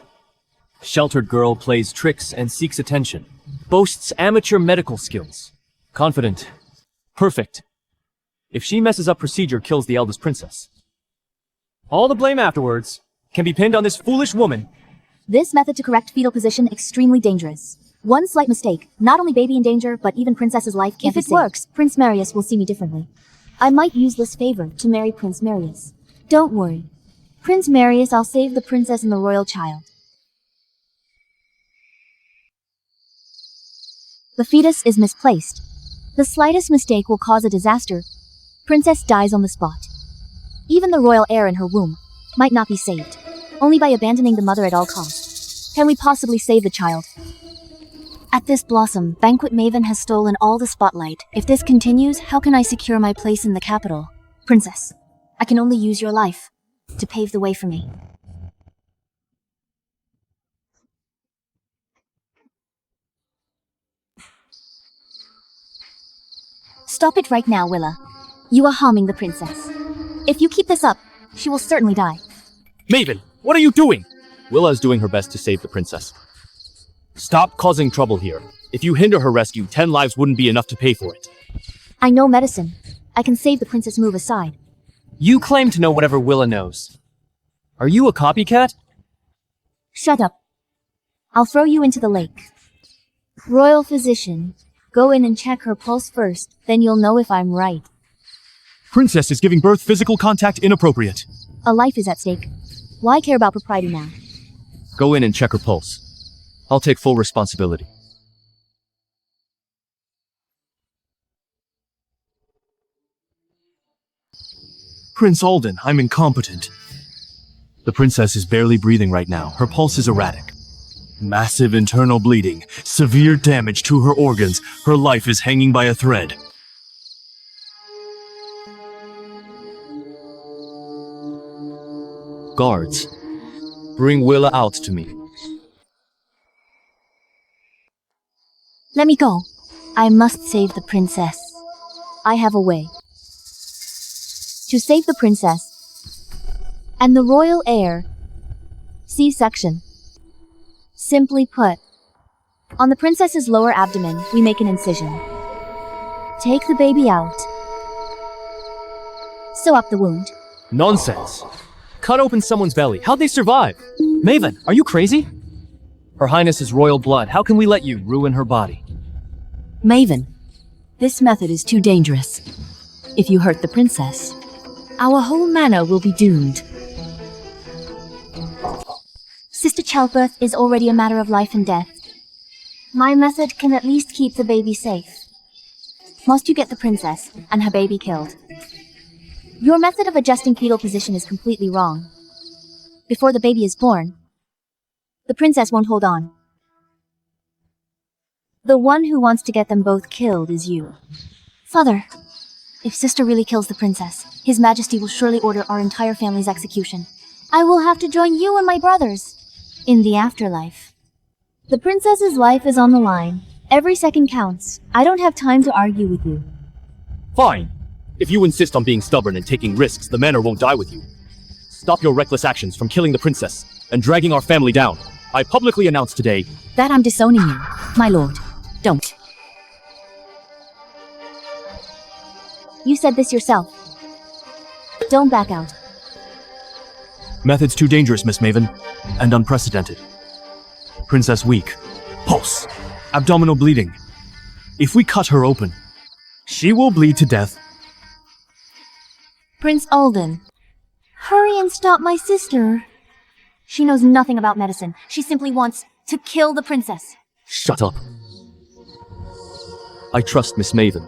Sheltered girl plays tricks and seeks attention. Boasts amateur medical skills. Confident. Perfect. If she messes up procedure, kills the eldest princess. All the blame afterwards can be pinned on this foolish woman. This method to correct fetal position extremely dangerous. One slight mistake, not only baby in danger, but even princess's life can't be saved. If it works, Prince Marius will see me differently. I might use this favor to marry Prince Marius. Don't worry. Prince Marius, I'll save the princess and the royal child. The fetus is misplaced. The slightest mistake will cause a disaster. Princess dies on the spot. Even the royal heir in her womb might not be saved, only by abandoning the mother at all costs. Can we possibly save the child? At this blossom, Banquet Maven has stolen all the spotlight. If this continues, how can I secure my place in the capital? Princess, I can only use your life to pave the way for me. Stop it right now, Willa. You are harming the princess. If you keep this up, she will certainly die. Maven, what are you doing? Willa is doing her best to save the princess. Stop causing trouble here. If you hinder her rescue, 10 lives wouldn't be enough to pay for it. I know medicine. I can save the princess. Move aside. You claim to know whatever Willa knows. Are you a copycat? Shut up. I'll throw you into the lake. Royal physician, go in and check her pulse first, then you'll know if I'm right. Princess is giving birth, physical contact inappropriate. A life is at stake. Why care about propriety now? Go in and check her pulse. I'll take full responsibility. Prince Alden, I'm incompetent. The princess is barely breathing right now. Her pulse is erratic. Massive internal bleeding, severe damage to her organs. Her life is hanging by a thread. Guards, bring Willa out to me. Let me go. I must save the princess. I have a way. To save the princess and the royal heir. C-section. Simply put, on the princess's lower abdomen, we make an incision. Take the baby out. Sew up the wound. Nonsense. Cut open someone's belly. How'd they survive? Maven, are you crazy? Her Highness is royal blood. How can we let you ruin her body? Maven, this method is too dangerous. If you hurt the princess, our whole manor will be doomed. Sister, childbirth is already a matter of life and death. My method can at least keep the baby safe. Must you get the princess and her baby killed? Your method of adjusting fetal position is completely wrong. Before the baby is born, the princess won't hold on. The one who wants to get them both killed is you. Father, if sister really kills the princess, His Majesty will surely order our entire family's execution. I will have to join you and my brothers in the afterlife. The princess's life is on the line. Every second counts. I don't have time to argue with you. Fine. If you insist on being stubborn and taking risks, the manor won't die with you. Stop your reckless actions from killing the princess and dragging our family down. I publicly announce today that I'm disowning you, my lord. Don't. You said this yourself. Don't back out. Method's too dangerous, Miss Maven, and unprecedented. Princess weak. Pulse. Abdominal bleeding. If we cut her open, she will bleed to death. Prince Alden. Hurry and stop my sister. She knows nothing about medicine. She simply wants to kill the princess. Shut up. I trust Miss Maven.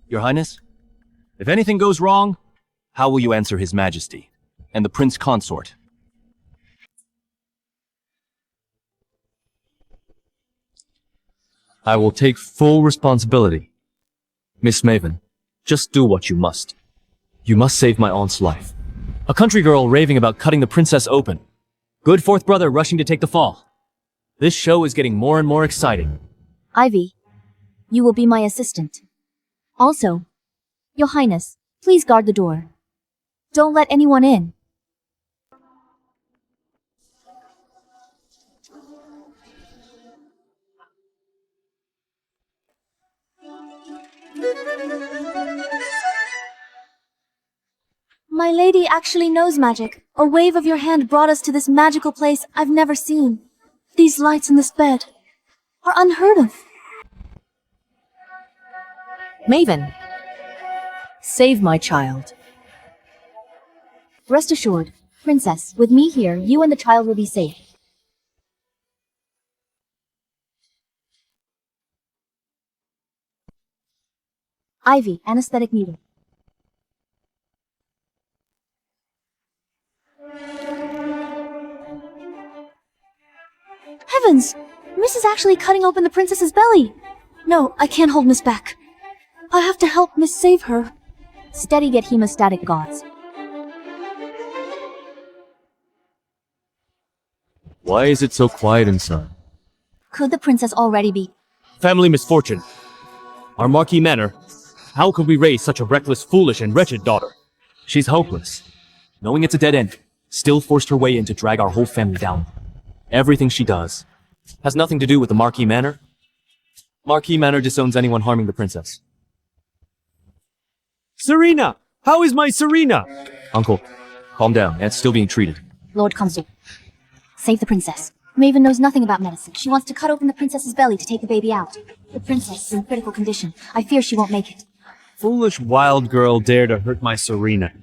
Your Highness, if anything goes wrong, how will you answer His Majesty and the Prince Consort? I will take full responsibility. Miss Maven, just do what you must. You must save my aunt's life. A country girl raving about cutting the princess open. Good fourth brother rushing to take the fall. This show is getting more and more exciting. Ivy, you will be my assistant. Also, Your Highness, please guard the door. Don't let anyone in. My lady actually knows magic. A wave of your hand brought us to this magical place I've never seen. These lights in this bed are unheard of. Maven, save my child. Rest assured, Princess, with me here, you and the child will be safe. Ivy, anesthetic needle. Heavens! Miss is actually cutting open the princess's belly. No, I can't hold Miss back. I have to help Miss save her. Steady, get hemostatic gauze. Why is it so quiet inside? Could the princess already be? Family misfortune. Our Marquis Manor. How could we raise such a reckless, foolish, and wretched daughter? She's hopeless. Knowing it's a dead end, still forced her way in to drag our whole family down. Everything she does has nothing to do with the Marquis Manor. Marquis Manor disowns anyone harming the princess. Serena! How is my Serena? Uncle, calm down. Aunt's still being treated. Lord Consort, save the princess. Maven knows nothing about medicine. She wants to cut open the princess's belly to take the baby out. The princess is in critical condition. I fear she won't make it. Foolish wild girl dare to hurt my Serena.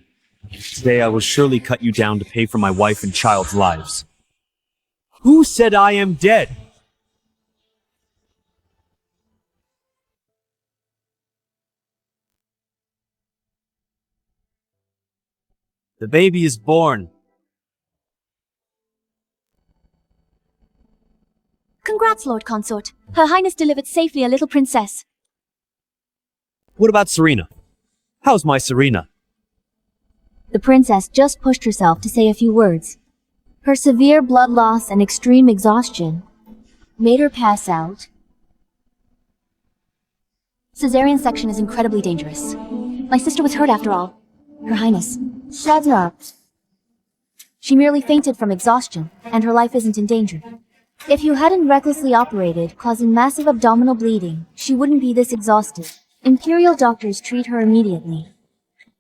Today I will surely cut you down to pay for my wife and child's lives. Who said I am dead? The baby is born. Congrats, Lord Consort. Her Highness delivered safely a little princess. What about Serena? How's my Serena? The princess just pushed herself to say a few words. Her severe blood loss and extreme exhaustion made her pass out. Caesarean section is incredibly dangerous. My sister was hurt after all. Her Highness. Shut up. She merely fainted from exhaustion, and her life isn't in danger. If you hadn't recklessly operated, causing massive abdominal bleeding, she wouldn't be this exhausted. Imperial doctors treat her immediately.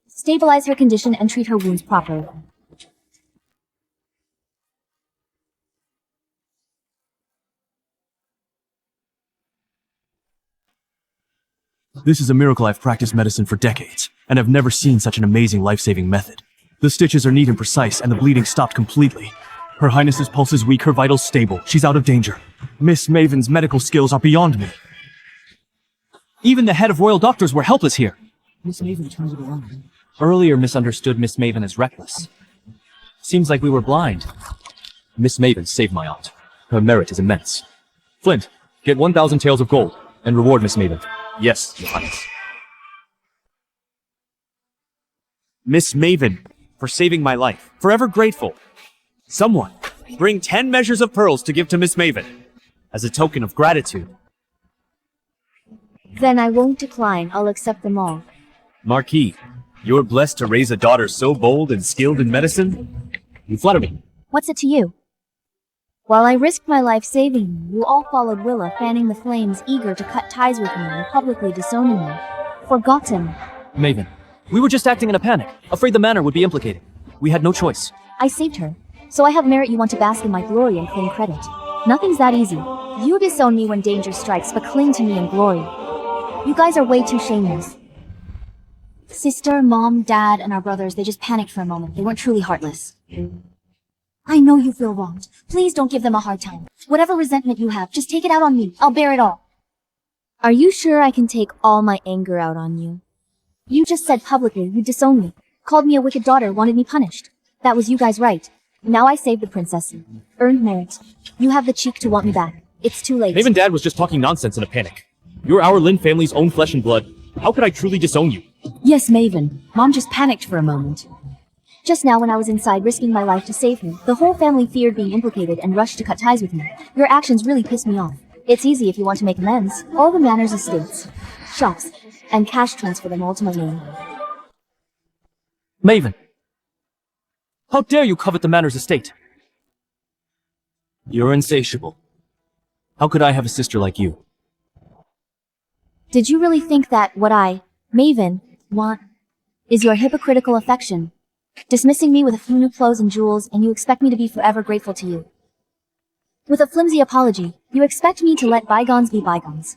Stabilize her condition and treat her wounds properly. This is a miracle. I've practiced medicine for decades, and I've never seen such an amazing life-saving method. The stitches are neat and precise, and the bleeding stopped completely. Her Highness's pulse is weak, her vitals stable. She's out of danger. Miss Maven's medical skills are beyond me. Even the head of royal doctors were helpless here. Miss Maven turned it around. Earlier misunderstood Miss Maven as reckless. Seems like we were blind. Miss Maven saved my aunt. Her merit is immense. Flint, get 1,000 taels of gold and reward Miss Maven. Yes, Your Highness. Miss Maven, for saving my life. Forever grateful. Someone, bring 10 measures of pearls to give to Miss Maven, as a token of gratitude. Then I won't decline. I'll accept them all. Marquis, you're blessed to raise a daughter so bold and skilled in medicine. You flatter me. What's it to you? While I risked my life saving you, you all followed Willa, fanning the flames, eager to cut ties with me and publicly disowning me. Forgotten. Maven, We were just acting in a panic, afraid the Manor would be implicated. We had no choice. I saved her. So I have merit you want to bask in my glory and claim credit. Nothing's that easy. You disown me when danger strikes, but cling to me in glory. You guys are way too shameless. Sister, mom, dad, and our brothers, they just panicked for a moment. They weren't truly heartless. I know you feel wronged. Please don't give them a hard time. Whatever resentment you have, just take it out on me. I'll bear it all. Are you sure I can take all my anger out on you? You just said publicly you disowned me, called me a wicked daughter, wanted me punished. That was you guys right. Now I saved the princess. Earned merit. You have the cheek to want me back. It's too late. Maven Dad was just talking nonsense in a panic. You're our Lin family's own flesh and blood. How could I truly disown you? Yes, Maven. Mom just panicked for a moment. Just now when I was inside risking my life to save her, the whole family feared being implicated and rushed to cut ties with me. Your actions really pissed me off. It's easy if you want to make amends. All the Manor's estates, shops, and cash transfer them all to my name. Maven. How dare you covet the Manor's estate? You're insatiable. How could I have a sister like you? Did you really think that what I, Maven, want is your hypocritical affection? Dismissing me with a few new clothes and jewels, and you expect me to be forever grateful to you. With a flimsy apology, you expect me to let bygones be bygones.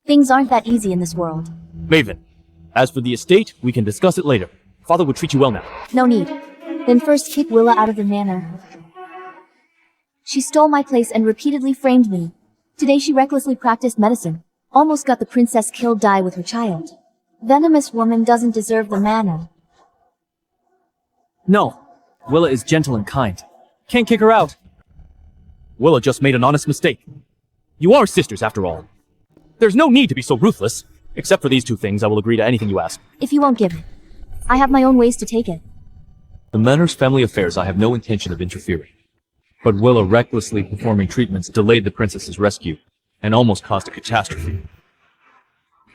Things aren't that easy in this world. Maven, as for the estate, we can discuss it later. Father would treat you well now. No need. Then first kick Willa out of the manor. She stole my place and repeatedly framed me. Today she recklessly practiced medicine. Almost got the princess killed die with her child. Venomous woman doesn't deserve the manor. No. Willa is gentle and kind. Can't kick her out. Willa just made an honest mistake. You are sisters, after all. There's no need to be so ruthless. Except for these two things, I will agree to anything you ask. If you won't give it, I have my own ways to take it. The Manor's family affairs I have no intention of interfering. But Willa recklessly performing treatments delayed the princess's rescue, and almost caused a catastrophe.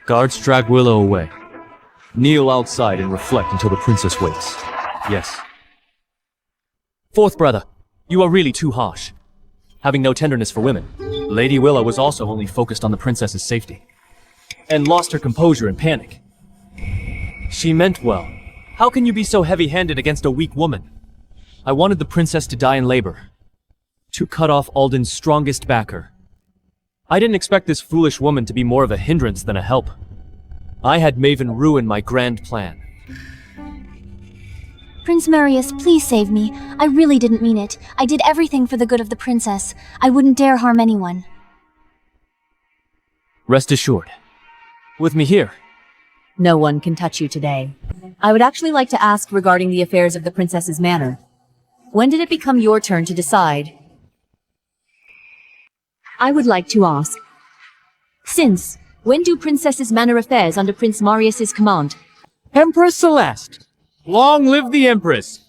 Guards drag Willa away. Kneel outside and reflect until the princess wakes. Yes. Fourth brother, you are really too harsh. Having no tenderness for women, Lady Willa was also only focused on the princess's safety. And lost her composure in panic. She meant well. How can you be so heavy-handed against a weak woman? I wanted the princess to die in labor. To cut off Alden's strongest backer. I didn't expect this foolish woman to be more of a hindrance than a help. I had Maven ruin my grand plan. Prince Marius, please save me. I really didn't mean it. I did everything for the good of the princess. I wouldn't dare harm anyone. Rest assured. With me here. No one can touch you today. I would actually like to ask regarding the affairs of the princess's manor. When did it become your turn to decide? I would like to ask. Since, when do princess's manor affairs under Prince Marius's command? Empress Celeste! Long live the Empress!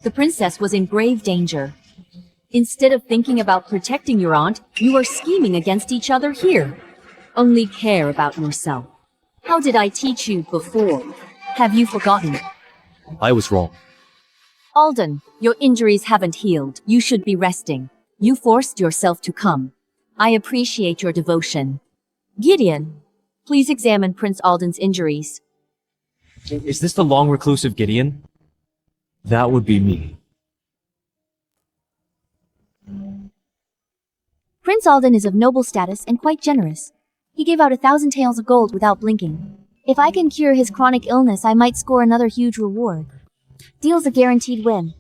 The princess was in grave danger. Instead of thinking about protecting your aunt, you are scheming against each other here. Only care about yourself. How did I teach you before? Have you forgotten? I was wrong. Alden, your injuries haven't healed. You should be resting. You forced yourself to come. I appreciate your devotion. Gideon, please examine Prince Alden's injuries. Is this the long reclusive Gideon? That would be me. Prince Alden is of noble status and quite generous. He gave out 1,000 taels of gold without blinking. If I can cure his chronic illness, I might score another huge reward. Deal's a guaranteed win.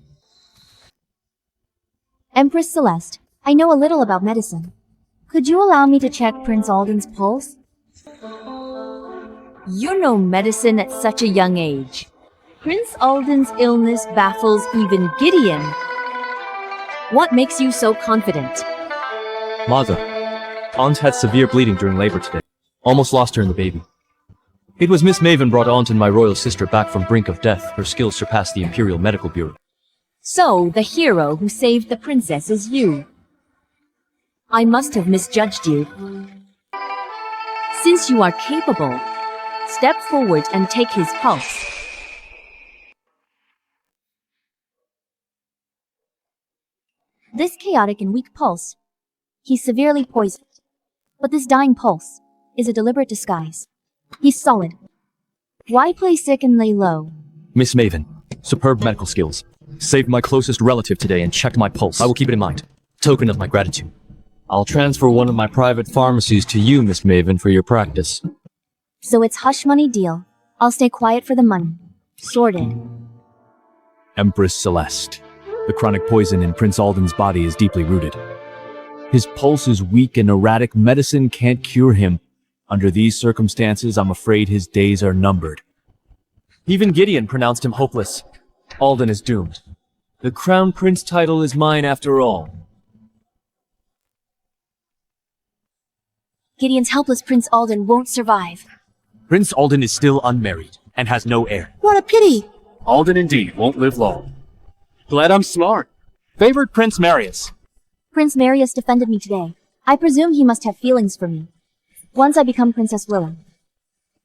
Empress Celeste, I know a little about medicine. Could you allow me to check Prince Alden's pulse? You know medicine at such a young age. Prince Alden's illness baffles even Gideon. What makes you so confident? Mother, Aunt had severe bleeding during labor today. Almost lost her in the baby. It was Miss Maven brought Aunt and my royal sister back from brink of death. Her skills surpassed the Imperial Medical Bureau. So, the hero who saved the princess is you. I must have misjudged you. Since you are capable, step forward and take his pulse. This chaotic and weak pulse. He's severely poisoned. But this dying pulse is a deliberate disguise. He's solid. Why play sick and lay low? Miss Maven, superb medical skills. Saved my closest relative today and checked my pulse. I will keep it in mind. Token of my gratitude. I'll transfer one of my private pharmacies to you, Miss Maven, for your practice. So it's hush money deal. I'll stay quiet for the money. Sorted. Empress Celeste. The chronic poison in Prince Alden's body is deeply rooted. His pulse is weak and erratic. Medicine can't cure him. Under these circumstances, I'm afraid his days are numbered. Even Gideon pronounced him hopeless. Alden is doomed. The Crown Prince title is mine after all. Gideon's helpless Prince Alden won't survive. Prince Alden is still unmarried and has no heir. What a pity! Alden indeed won't live long. Glad I'm smart. Favored Prince Marius. Prince Marius defended me today. I presume he must have feelings for me. Once I become Princess Willa.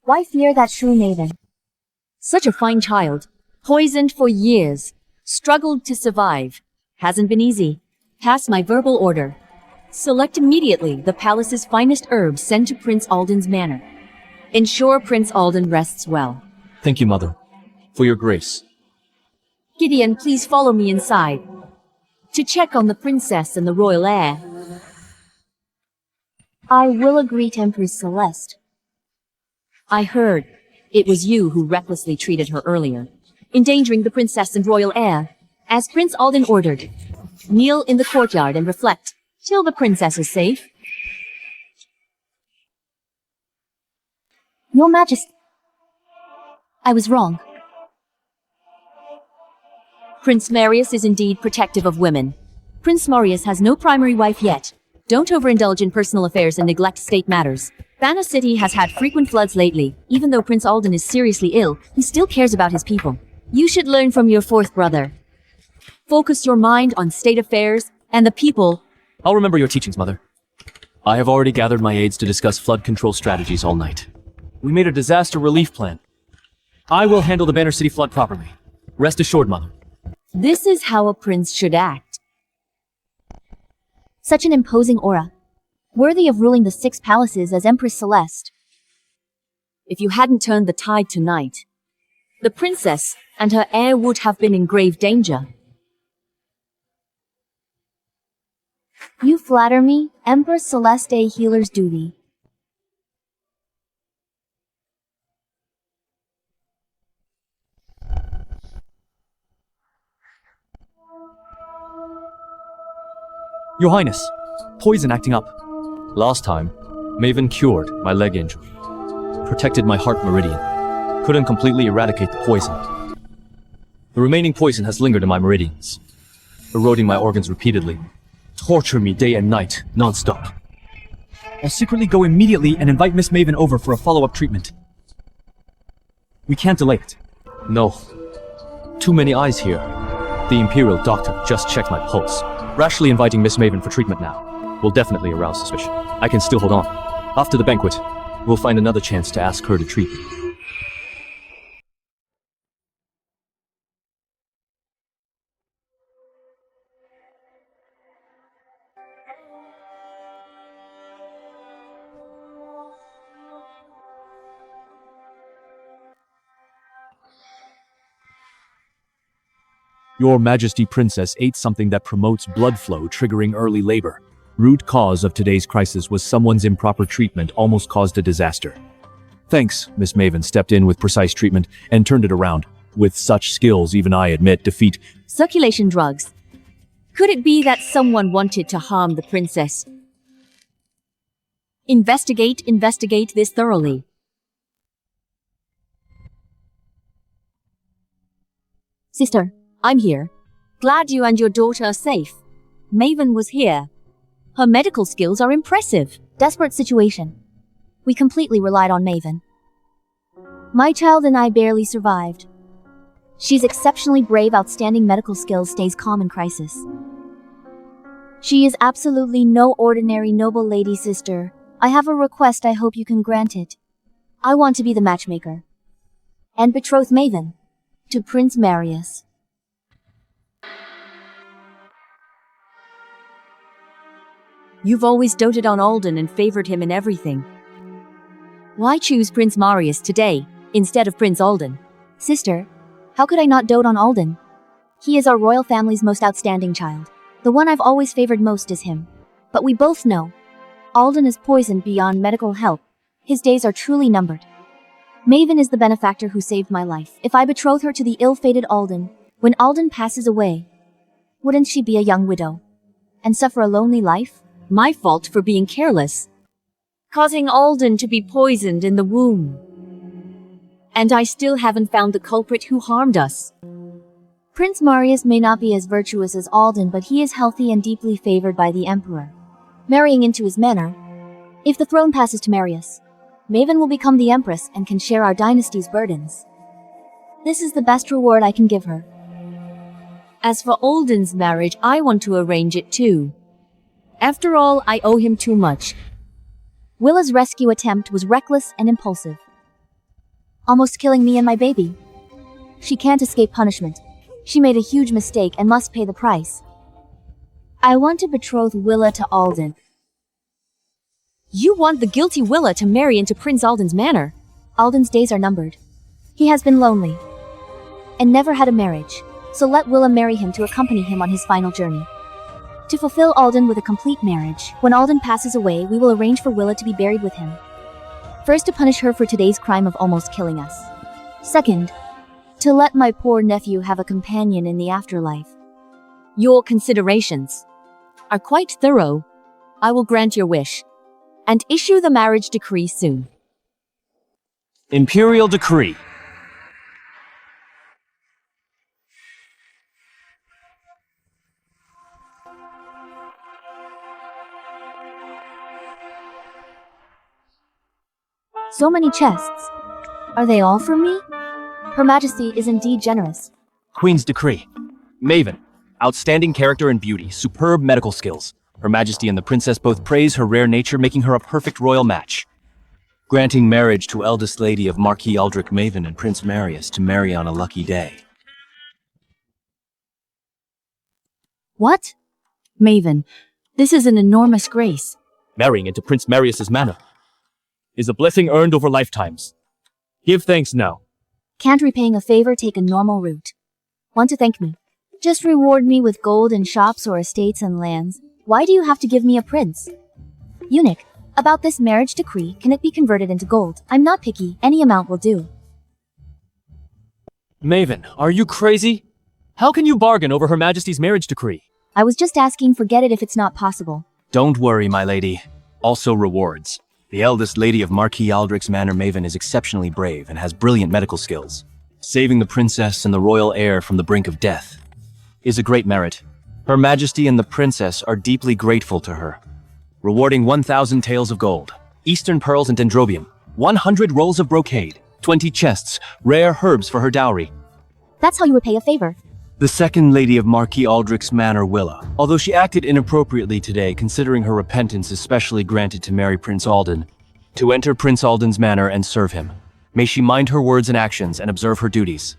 Why fear that shrew maiden? Such a fine child. Poisoned for years. Struggled to survive. Hasn't been easy. Pass my verbal order. Select immediately the palace's finest herbs sent to Prince Alden's manor. Ensure Prince Alden rests well. Thank you, Mother, for your grace. Gideon, please follow me inside. To check on the princess and the royal heir. I will agree to Empress Celeste. I heard it was you who recklessly treated her earlier, endangering the princess and royal heir. As Prince Alden ordered, kneel in the courtyard and reflect till the princess is safe. Your Majesty, I was wrong. Prince Marius is indeed protective of women. Prince Marius has no primary wife yet. Don't overindulge in personal affairs and neglect state matters. Banna City has had frequent floods lately. Even though Prince Alden is seriously ill, he still cares about his people. You should learn from your fourth brother. Focus your mind on state affairs and the people. I'll remember your teachings, Mother. I have already gathered my aides to discuss flood control strategies all night. We made a disaster relief plan. I will handle the Banner City flood properly. Rest assured, Mother. This is how a prince should act. Such an imposing aura. Worthy of ruling the 6 palaces as Empress Celeste. If you hadn't turned the tide tonight, the princess and her heir would have been in grave danger. You flatter me, Empress Celeste a healer's duty. Your Highness, poison acting up. Last time, Maven cured my leg injury, protected my heart meridian, couldn't completely eradicate the poison. The remaining poison has lingered in my meridians, eroding my organs repeatedly, torture me day and night, non-stop. I'll secretly go immediately and invite Miss Maven over for a follow-up treatment. We can't delay it. No. Too many eyes here. The Imperial doctor just checked my pulse. Rashly inviting Miss Maven for treatment now will definitely arouse suspicion. I can still hold on. After the banquet, we'll find another chance to ask her to treat me. Your Majesty Princess ate something that promotes blood flow, triggering early labor. Root cause of today's crisis was someone's improper treatment almost caused a disaster. Thanks, Miss Maven stepped in with precise treatment and turned it around. With such skills, even I admit defeat. Circulation drugs. Could it be that someone wanted to harm the princess? Investigate this thoroughly. Sister, I'm here. Glad you and your daughter are safe. Maven was here. Her medical skills are impressive. Desperate situation. We completely relied on Maven. My child and I barely survived. She's exceptionally brave, outstanding medical skills, stays calm in crisis. She is absolutely no ordinary noble lady, sister. I have a request, I hope you can grant it. I want to be the matchmaker. And betroth Maven to Prince Marius. You've always doted on Alden and favored him in everything. Why choose Prince Marius today, instead of Prince Alden. Sister, how could I not dote on Alden? He is our royal family's most outstanding child. The one I've always favored most is him. But we both know, Alden is poisoned beyond medical help. His days are truly numbered. Maven is the benefactor who saved my life. If I betroth her to the ill-fated Alden, when Alden passes away, wouldn't she be a young widow and suffer a lonely life? My fault for being careless, causing Alden to be poisoned in the womb. And I still haven't found the culprit who harmed us. Prince Marius may not be as virtuous as Alden, but he is healthy and deeply favored by the Emperor. Marrying into his manor, if the throne passes to Marius, Maven will become the Empress and can share our dynasty's burdens. This is the best reward I can give her. As for Alden's marriage, I want to arrange it too. After all, I owe him too much. Willa's rescue attempt was reckless and impulsive, almost killing me and my baby. She can't escape punishment. She made a huge mistake and must pay the price. I want to betroth Willa to Alden. You want the guilty Willa to marry into Prince Alden's manor? Alden's days are numbered. He has been lonely and never had a marriage, so let Willa marry him to accompany him on his final journey. To fulfill Alden with a complete marriage, when Alden passes away, we will arrange for Willa to be buried with him. First, to punish her for today's crime of almost killing us. Second, to let my poor nephew have a companion in the afterlife. Your considerations are quite thorough. I will grant your wish and issue the marriage decree soon. Imperial Decree. So many chests. Are they all for me? Her Majesty is indeed generous. Queen's Decree. Maven. Outstanding character and beauty, superb medical skills. Her Majesty and the Princess both praise her rare nature, making her a perfect royal match. Granting marriage to eldest lady of Marquis Aldrich Maven and Prince Marius to marry on a lucky day. What? Maven, this is an enormous grace. Marrying into Prince Marius's manor is a blessing earned over lifetimes. Give thanks now. Can't repaying a favor take a normal route? Want to thank me? Just reward me with gold and shops or estates and lands. Why do you have to give me a prince? Eunuch, about this marriage decree, can it be converted into gold? I'm not picky, any amount will do. Maven, are you crazy? How can you bargain over Her Majesty's marriage decree? I was just asking, forget it if it's not possible. Don't worry, my lady. Also rewards. The eldest lady of Marquis Aldrich's manor, Maven, is exceptionally brave and has brilliant medical skills. Saving the princess and the royal heir from the brink of death is a great merit. Her Majesty and the princess are deeply grateful to her. Rewarding 1,000 taels of gold, eastern pearls and dendrobium, 100 rolls of brocade, 20 chests, rare herbs for her dowry. That's how you repay a favor. The second lady of Marquis Aldrich's manor, Willa, although she acted inappropriately today, considering her repentance is specially granted to marry Prince Alden, to enter Prince Alden's manor and serve him. May she mind her words and actions and observe her duties.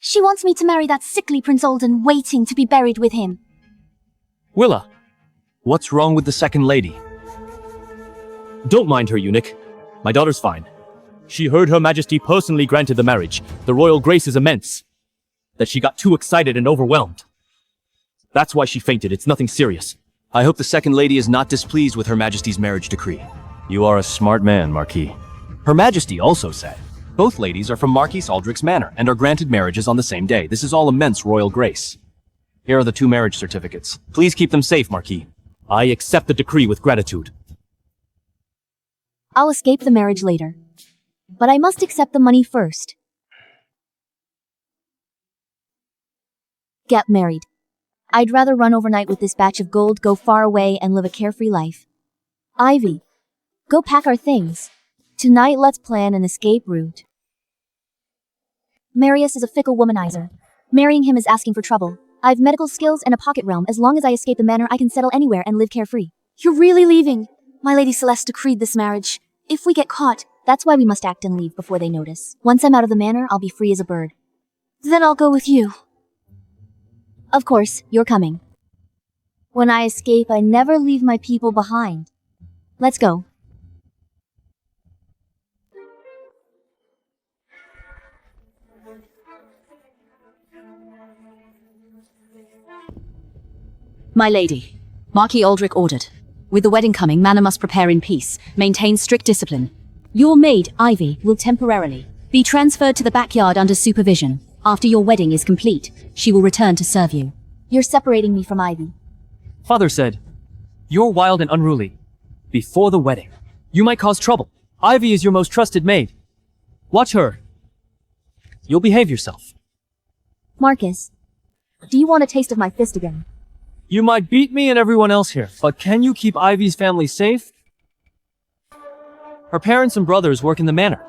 She wants me to marry that sickly Prince Alden, waiting to be buried with him. Willa, what's wrong with the second lady? Don't mind her, eunuch. My daughter's fine. She heard Her Majesty personally granted the marriage. The royal grace is immense. That she got too excited and overwhelmed. That's why she fainted. It's nothing serious. I hope the second lady is not displeased with Her Majesty's marriage decree. You are a smart man, Marquis. Her Majesty also said, both ladies are from Marquis Aldrich's manor and are granted marriages on the same day. This is all immense royal grace. Here are the 2 marriage certificates. Please keep them safe, Marquis. I accept the decree with gratitude. I'll escape the marriage later. But I must accept the money first. Get married. I'd rather run overnight with this batch of gold, go far away, and live a carefree life. Ivy, go pack our things. Tonight let's plan an escape route. Marius is a fickle womanizer. Marrying him is asking for trouble. I've medical skills and a pocket realm. As long as I escape the manor, I can settle anywhere and live carefree. You're really leaving? My Lady Celeste decreed this marriage. If we get caught, that's why we must act and leave before they notice. Once I'm out of the manor, I'll be free as a bird. Then I'll go with you. Of course, you're coming. When I escape, I never leave my people behind. Let's go. My lady, Marquis Aldrich ordered. With the wedding coming, Manor must prepare in peace, maintain strict discipline. Your maid, Ivy, will temporarily be transferred to the backyard under supervision. After your wedding is complete, she will return to serve you. You're separating me from Ivy. Father said, "You're wild and unruly. Before the wedding, you might cause trouble. Ivy is your most trusted maid. Watch her. You'll behave yourself." Marcus, do you want a taste of my fist again? You might beat me and everyone else here, but can you keep Ivy's family safe? Her parents and brothers work in the manor.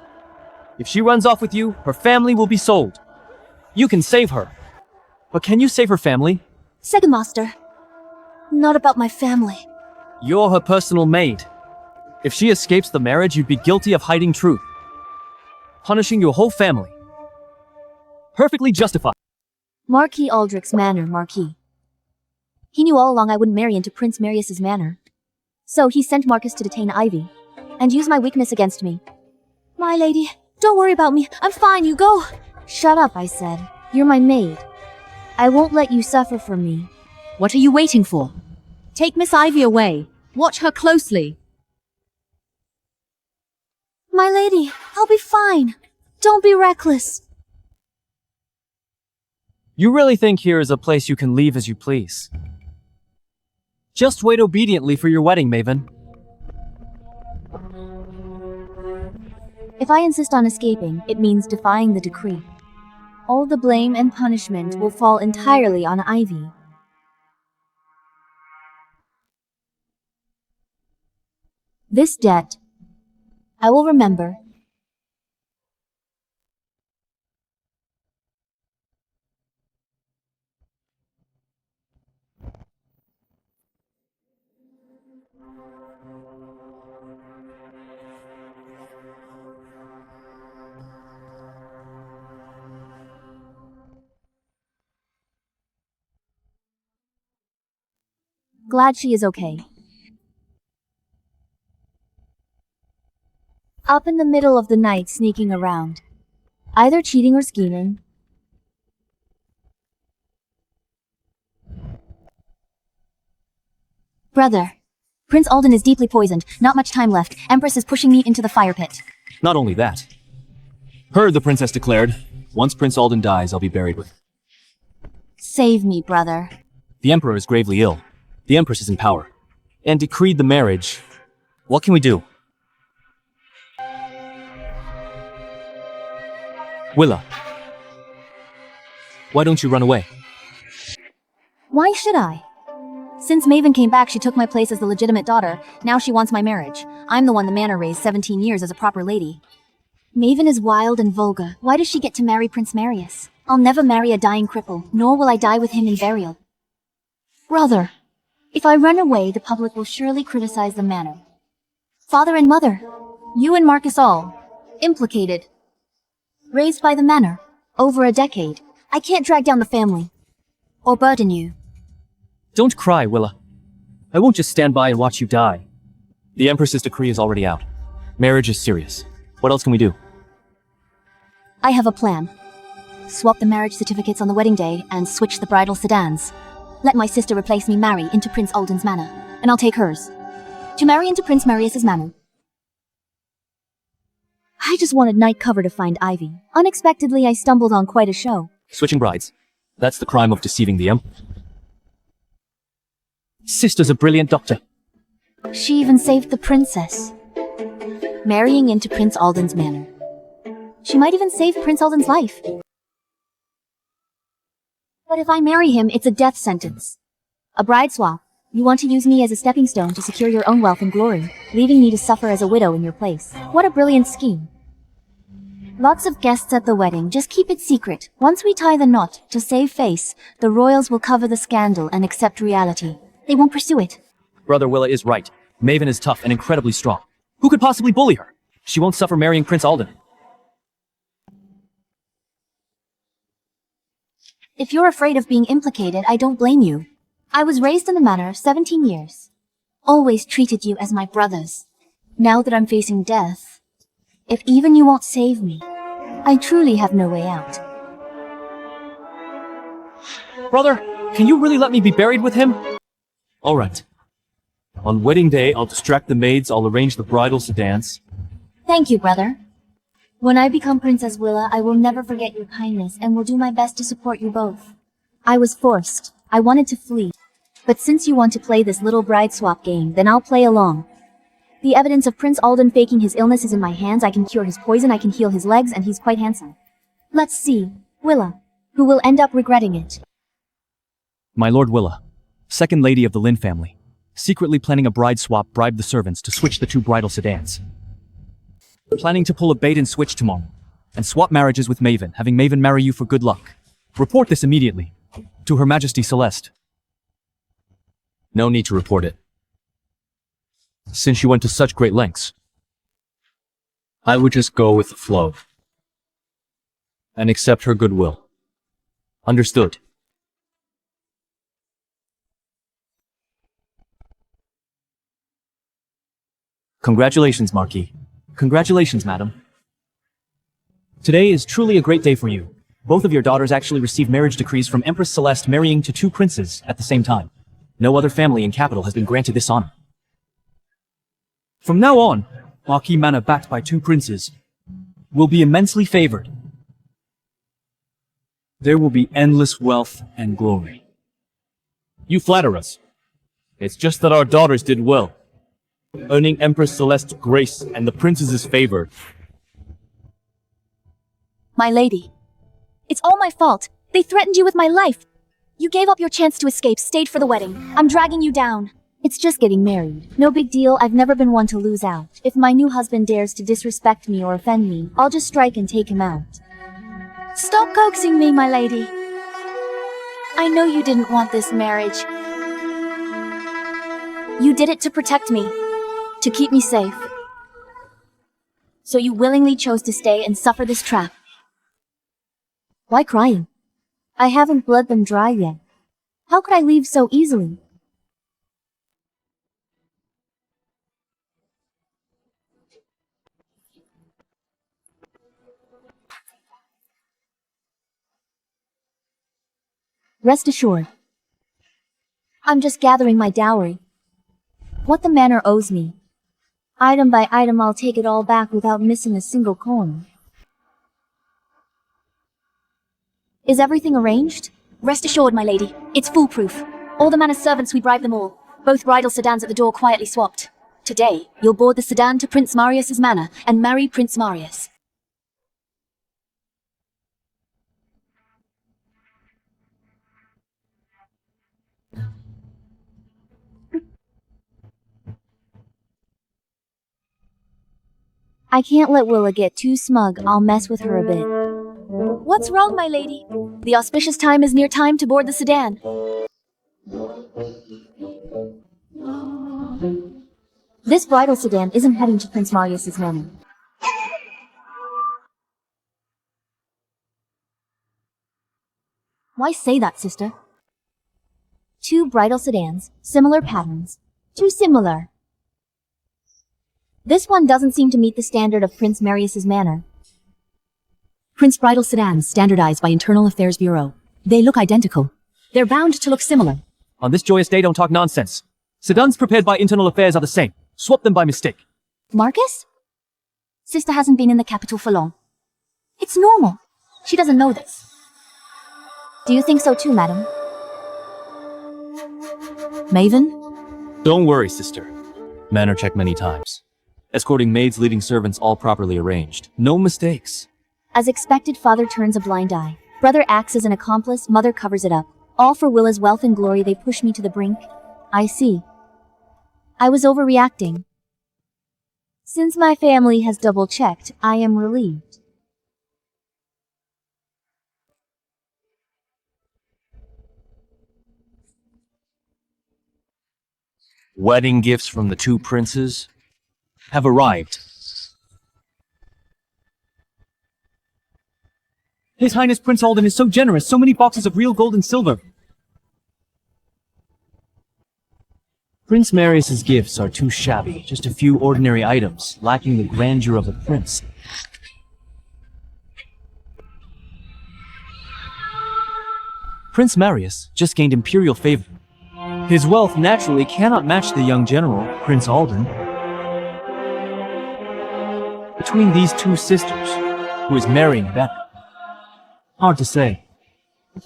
If she runs off with you, her family will be sold. You can save her. But can you save her family? Second master. Not about my family. You're her personal maid. If she escapes the marriage, you'd be guilty of hiding truth. Punishing your whole family. Perfectly justified. Marquis Aldrich's manor, Marquis. He knew all along I wouldn't marry into Prince Marius's manor. So he sent Marcus to detain Ivy, and use my weakness against me. My lady, don't worry about me. I'm fine, you go. Shut up, I said. You're my maid. I won't let you suffer for me. What are you waiting for? Take Miss Ivy away. Watch her closely. My lady, I'll be fine. Don't be reckless. You really think here is a place you can leave as you please? Just wait obediently for your wedding, Maven. If I insist on escaping, it means defying the decree. All the blame and punishment will fall entirely on Ivy. This debt, I will remember. Glad she is okay. Up in the middle of the night sneaking around. Either cheating or scheming. Brother, Prince Alden is deeply poisoned. Not much time left. Empress is pushing me into the fire pit. Not only that. Heard the princess declared, once Prince Alden dies, I'll be buried with her. Save me, brother. The Emperor is gravely ill. The Empress is in power. And decreed the marriage. What can we do? Willa. Why don't you run away? Why should I? Since Maven came back, she took my place as the legitimate daughter. Now she wants my marriage. I'm the one the manor raised 17 years as a proper lady. Maven is wild and vulgar. Why does she get to marry Prince Marius? I'll never marry a dying cripple, nor will I die with him in burial. Brother, if I run away, the public will surely criticize the manor. Father and mother, you and Marcus all, implicated. Raised by the manor, over a decade. I can't drag down the family. Or burden you. Don't cry, Willa. I won't just stand by and watch you die. The Empress's decree is already out. Marriage is serious. What else can we do? I have a plan. Swap the marriage certificates on the wedding day and switch the bridal sedans. Let my sister replace me marry into Prince Alden's manor, and I'll take hers. To marry into Prince Marius's manor. I just wanted night cover to find Ivy. Unexpectedly, I stumbled on quite a show. Switching brides. That's the crime of deceiving the Emperor. Sister's a brilliant doctor. She even saved the princess. Marrying into Prince Alden's manor. She might even save Prince Alden's life. But if I marry him, it's a death sentence. A bride swap. You want to use me as a stepping stone to secure your own wealth and glory, leaving me to suffer as a widow in your place. What a brilliant scheme. Lots of guests at the wedding, just keep it secret. Once we tie the knot, to save face, the royals will cover the scandal and accept reality. They won't pursue it. Brother Willa is right. Maven is tough and incredibly strong. Who could possibly bully her? She won't suffer marrying Prince Alden. If you're afraid of being implicated, I don't blame you. I was raised in the manor 17 years. Always treated you as my brothers. Now that I'm facing death, if even you won't save me, I truly have no way out. Brother, can you really let me be buried with him? Alright. On wedding day, I'll distract the maids, I'll arrange the bridal sedans. Thank you, brother. When I become Princess Willa, I will never forget your kindness and will do my best to support you both. I was forced. I wanted to flee. But since you want to play this little bride swap game, then I'll play along. The evidence of Prince Alden faking his illness is in my hands. I can cure his poison, I can heal his legs, and he's quite handsome. Let's see. Willa. Who will end up regretting it? My Lord Willa, second lady of the Lin family, secretly planning a bride swap, bribed the servants to switch the two bridal sedans. Planning to pull a bait and switch tomorrow, and swap marriages with Maven, having Maven marry you for good luck. Report this immediately to Her Majesty Celeste. No need to report it. Since you went to such great lengths, I would just go with the flow and accept her goodwill. Understood. Congratulations, Marquis. Congratulations, madam. Today is truly a great day for you. Both of your daughters actually received marriage decrees from Empress Celeste, marrying to two princes at the same time. No other family in capital has been granted this honor. From now on, Marquis Manor, backed by two princes, will be immensely favored. There will be endless wealth and glory. You flatter us. It's just that our daughters did well, earning Empress Celeste's grace and the princess's favor. My lady. It's all my fault. They threatened you with my life. You gave up your chance to escape, stayed for the wedding. I'm dragging you down. It's just getting married. No big deal, I've never been one to lose out. If my new husband dares to disrespect me or offend me, I'll just strike and take him out. Stop coaxing me, my lady. I know you didn't want this marriage. You did it to protect me, to keep me safe. So you willingly chose to stay and suffer this trap. Why crying? I haven't bled them dry yet. How could I leave so easily? Rest assured. I'm just gathering my dowry. What the manor owes me. Item by item, I'll take it all back without missing a single coin. Is everything arranged? Rest assured, my lady. It's foolproof. All the manor servants, we bribed them all. Both bridal sedans at the door quietly swapped. Today, you'll board the sedan to Prince Marius's manor and marry Prince Marius. I can't let Willa get too smug. I'll mess with her a bit. What's wrong, my lady? The auspicious time is near, time to board the sedan. This bridal sedan isn't heading to Prince Marius's manor. Why say that, sister? Two bridal sedans, similar patterns. Too similar. This one doesn't seem to meet the standard of Prince Marius's manor. Prince Bridal sedans standardized by Internal Affairs Bureau. They look identical. They're bound to look similar. On this joyous day, don't talk nonsense. Sedans prepared by Internal Affairs are the same. Swap them by mistake. Marcus? Sister hasn't been in the capital for long. It's normal. She doesn't know this. Do you think so too, madam? Maven? Don't worry, sister. Manor checked many times. Escorting maids, leading servants, all properly arranged. No mistakes. As expected, father turns a blind eye. Brother acts as an accomplice, mother covers it up. All for Willa's wealth and glory, they push me to the brink. I see. I was overreacting. Since my family has double-checked, I am relieved. Wedding gifts from the two princes have arrived. His Highness Prince Alden is so generous, so many boxes of real gold and silver. Prince Marius's gifts are too shabby, just a few ordinary items, lacking the grandeur of a prince. Prince Marius just gained imperial favor. His wealth naturally cannot match the young general, Prince Alden. Between these two sisters, who is marrying better? Hard to say.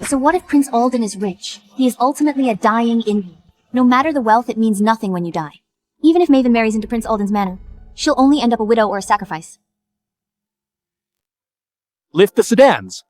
So what if Prince Alden is rich? He is ultimately a dying invalid. No matter the wealth, it means nothing when you die. Even if Maven marries into Prince Alden's manor, she'll only end up a widow or a sacrifice. Lift the sedans!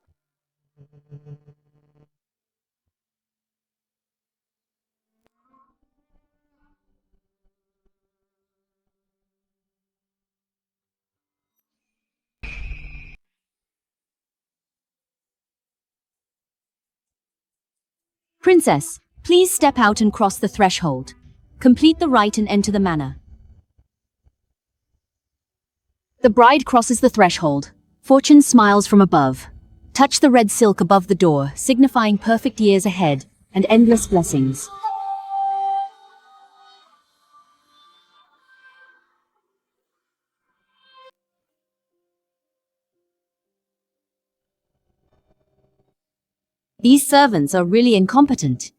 Princess, please step out and cross the threshold. Complete the rite and enter the manor. The bride crosses the threshold. Fortune smiles from above. Touch the red silk above the door, signifying perfect years ahead and endless blessings. These servants are really incompetent.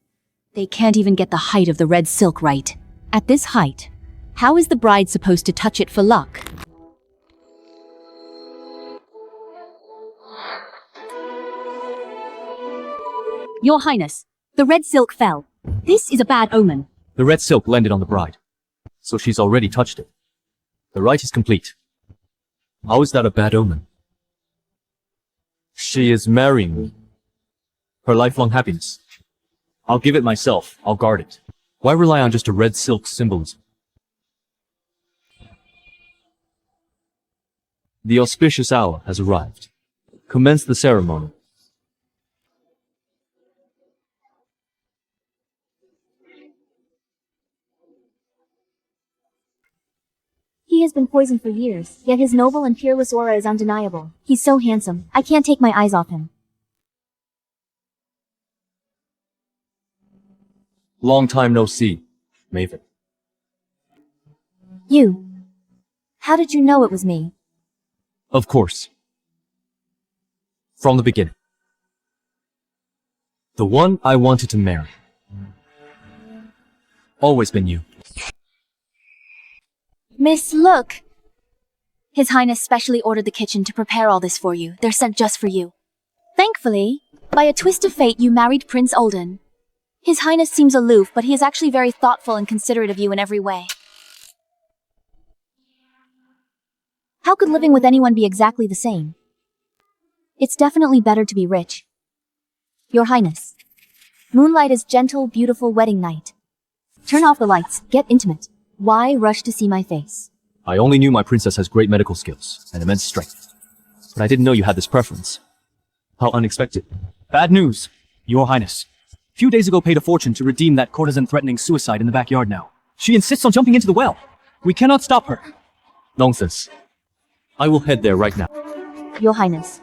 They can't even get the height of the red silk right. At this height, how is the bride supposed to touch it for luck? Your Highness, the red silk fell. This is a bad omen. The red silk landed on the bride, so she's already touched it. The rite is complete. How is that a bad omen? She is marrying me. Her lifelong happiness. I'll give it myself. I'll guard it. Why rely on just a red silk symbolism? The auspicious hour has arrived. Commence the ceremony. He has been poisoned for years, yet his noble and fearless aura is undeniable. He's so handsome, I can't take my eyes off him. Long time no see, Maven. You. How did you know it was me? Of course. From the beginning. The one I wanted to marry. Always been you. Miss, look! His Highness specially ordered the kitchen to prepare all this for you. They're sent just for you. Thankfully, by a twist of fate, you married Prince Alden. His Highness seems aloof, but he is actually very thoughtful and considerate of you in every way. How could living with anyone be exactly the same? It's definitely better to be rich. Your Highness. Moonlight is gentle, beautiful wedding night. Turn off the lights, get intimate. Why rush to see my face? I only knew my princess has great medical skills and immense strength. But I didn't know you had this preference. How unexpected. Bad news, Your Highness. A few days ago paid a fortune to redeem that courtesan threatening suicide in the backyard now. She insists on jumping into the well. We cannot stop her. Nonsense. I will head there right now. Your Highness.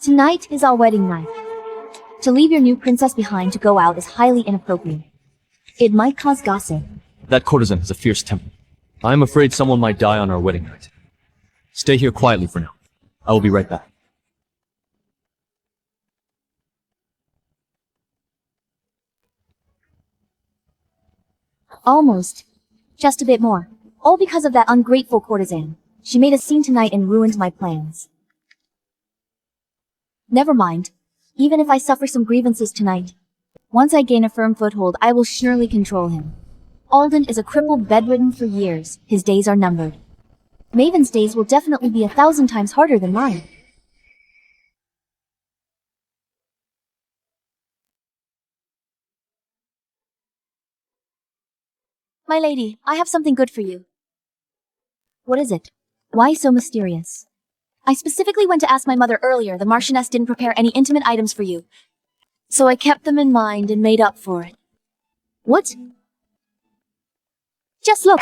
Tonight is our wedding night. To leave your new princess behind to go out is highly inappropriate. It might cause gossip. That courtesan has a fierce temper. I am afraid someone might die on our wedding night. Stay here quietly for now. I will be right back. Almost. Just a bit more. All because of that ungrateful courtesan. She made a scene tonight and ruined my plans. Never mind. Even if I suffer some grievances tonight, once I gain a firm foothold, I will surely control him. Alden is a crippled, bedridden for years. His days are numbered. Maven's days will definitely be 1,000 times harder than mine. My lady, I have something good for you. What is it? Why so mysterious? I specifically went to ask my mother earlier. The Marchioness didn't prepare any intimate items for you. So I kept them in mind and made up for it. What? Just look!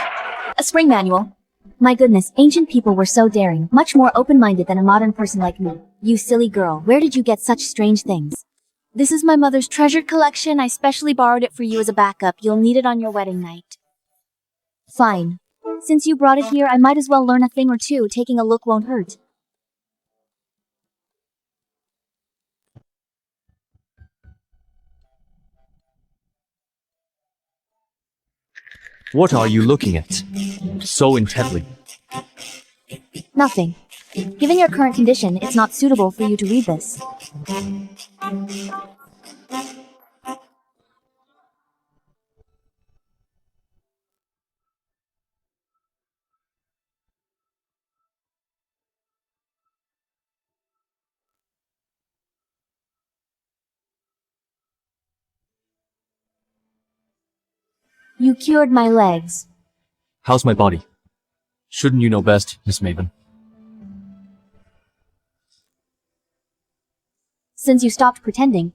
A spring manual. My goodness, ancient people were so daring, much more open-minded than a modern person like me. You silly girl, where did you get such strange things? This is my mother's treasured collection. I specially borrowed it for you as a backup. You'll need it on your wedding night. Fine. Since you brought it here, I might as well learn a thing or two. Taking a look won't hurt. What are you looking at? So intently. Nothing. Given your current condition, it's not suitable for you to read this. You cured my legs. How's my body? Shouldn't you know best, Miss Maven? Since you stopped pretending,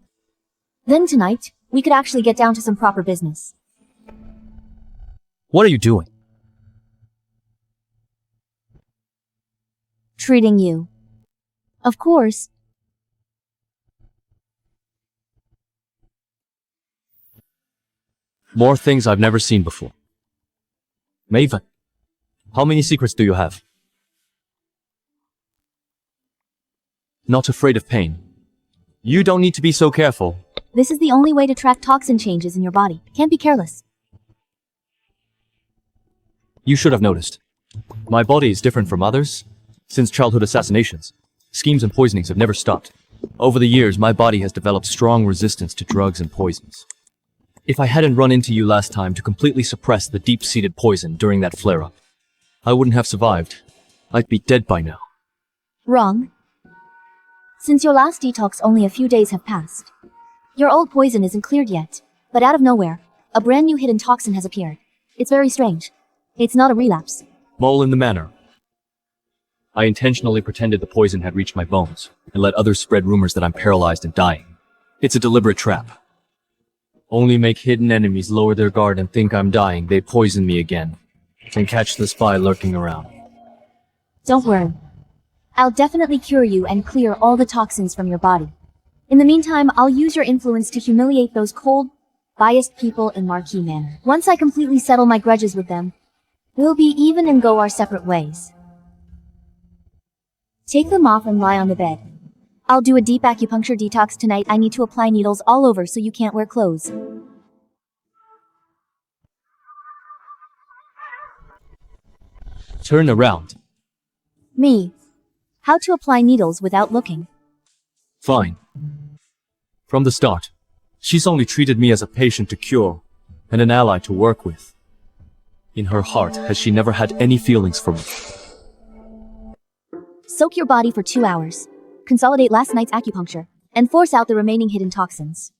then tonight, we could actually get down to some proper business. What are you doing? Treating you. Of course. More things I've never seen before. Maven, how many secrets do you have? Not afraid of pain. You don't need to be so careful. This is the only way to track toxin changes in your body. Can't be careless. You should have noticed. My body is different from others. Since childhood assassinations, schemes and poisonings have never stopped. Over the years, my body has developed strong resistance to drugs and poisons. If I hadn't run into you last time to completely suppress the deep-seated poison during that flare-up, I wouldn't have survived. I'd be dead by now. Wrong. Since your last detox, only a few days have passed. Your old poison isn't cleared yet, but out of nowhere, a brand new hidden toxin has appeared. It's very strange. It's not a relapse. Lin Man'er. I intentionally pretended the poison had reached my bones, and let others spread rumors that I'm paralyzed and dying. It's a deliberate trap. Only make hidden enemies lower their guard and think I'm dying, they poison me again, and catch the spy lurking around. Don't worry. I'll definitely cure you and clear all the toxins from your body. In the meantime, I'll use your influence to humiliate those cold, biased people in Marquis Manor. Once I completely settle my grudges with them, we'll be even and go our separate ways. Take them off and lie on the bed. I'll do a deep acupuncture detox tonight. I need to apply needles all over so you can't wear clothes. Turn around. Me. How to apply needles without looking. Fine. From the start, she's only treated me as a patient to cure, and an ally to work with. In her heart, has she never had any feelings for me? Soak your body for 2 hours. Consolidate last night's acupuncture, and force out the remaining hidden toxins.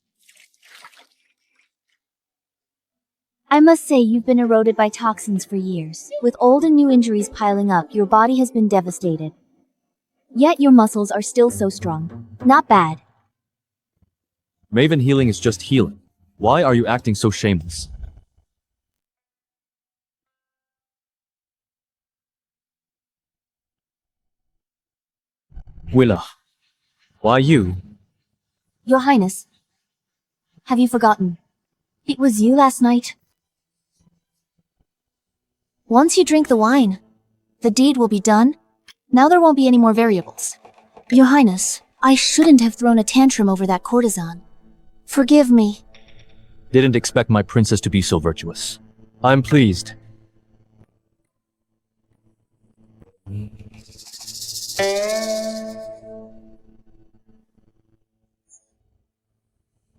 I must say you've been eroded by toxins for years. With old and new injuries piling up, your body has been devastated. Yet your muscles are still so strong. Not bad. Maven, healing is just healing. Why are you acting so shameless? Willa, why you? Your Highness. Have you forgotten? It was you last night. Once you drink the wine, the deed will be done. Now there won't be any more variables. Your Highness, I shouldn't have thrown a tantrum over that courtesan. Forgive me. Didn't expect my princess to be so virtuous. I'm pleased.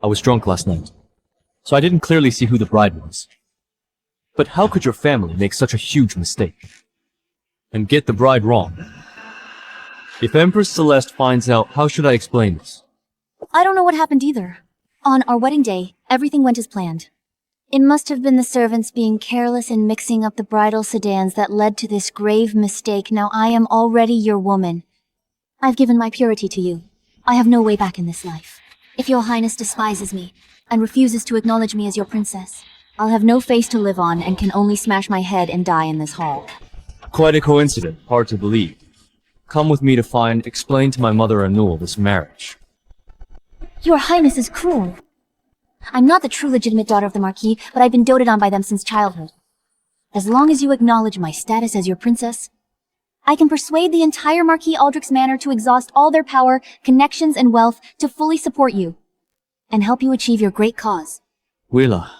I was drunk last night, so I didn't clearly see who the bride was. But how could your family make such a huge mistake? And get the bride wrong? If Empress Celeste finds out, how should I explain this? I don't know what happened either. On our wedding day, everything went as planned. It must have been the servants being careless and mixing up the bridal sedans that led to this grave mistake. Now I am already your woman. I've given my purity to you. I have no way back in this life. If your Highness despises me and refuses to acknowledge me as your princess, I'll have no face to live on and can only smash my head and die in this hall. Quite a coincidence, hard to believe. Come with me to explain to my mother annul this marriage. Your Highness is cruel. I'm not the true legitimate daughter of the Marquis, but I've been doted on by them since childhood. As long as you acknowledge my status as your princess, I can persuade the entire Marquis Aldrich's Manor to exhaust all their power, connections, and wealth to fully support you, and help you achieve your great cause. Willa,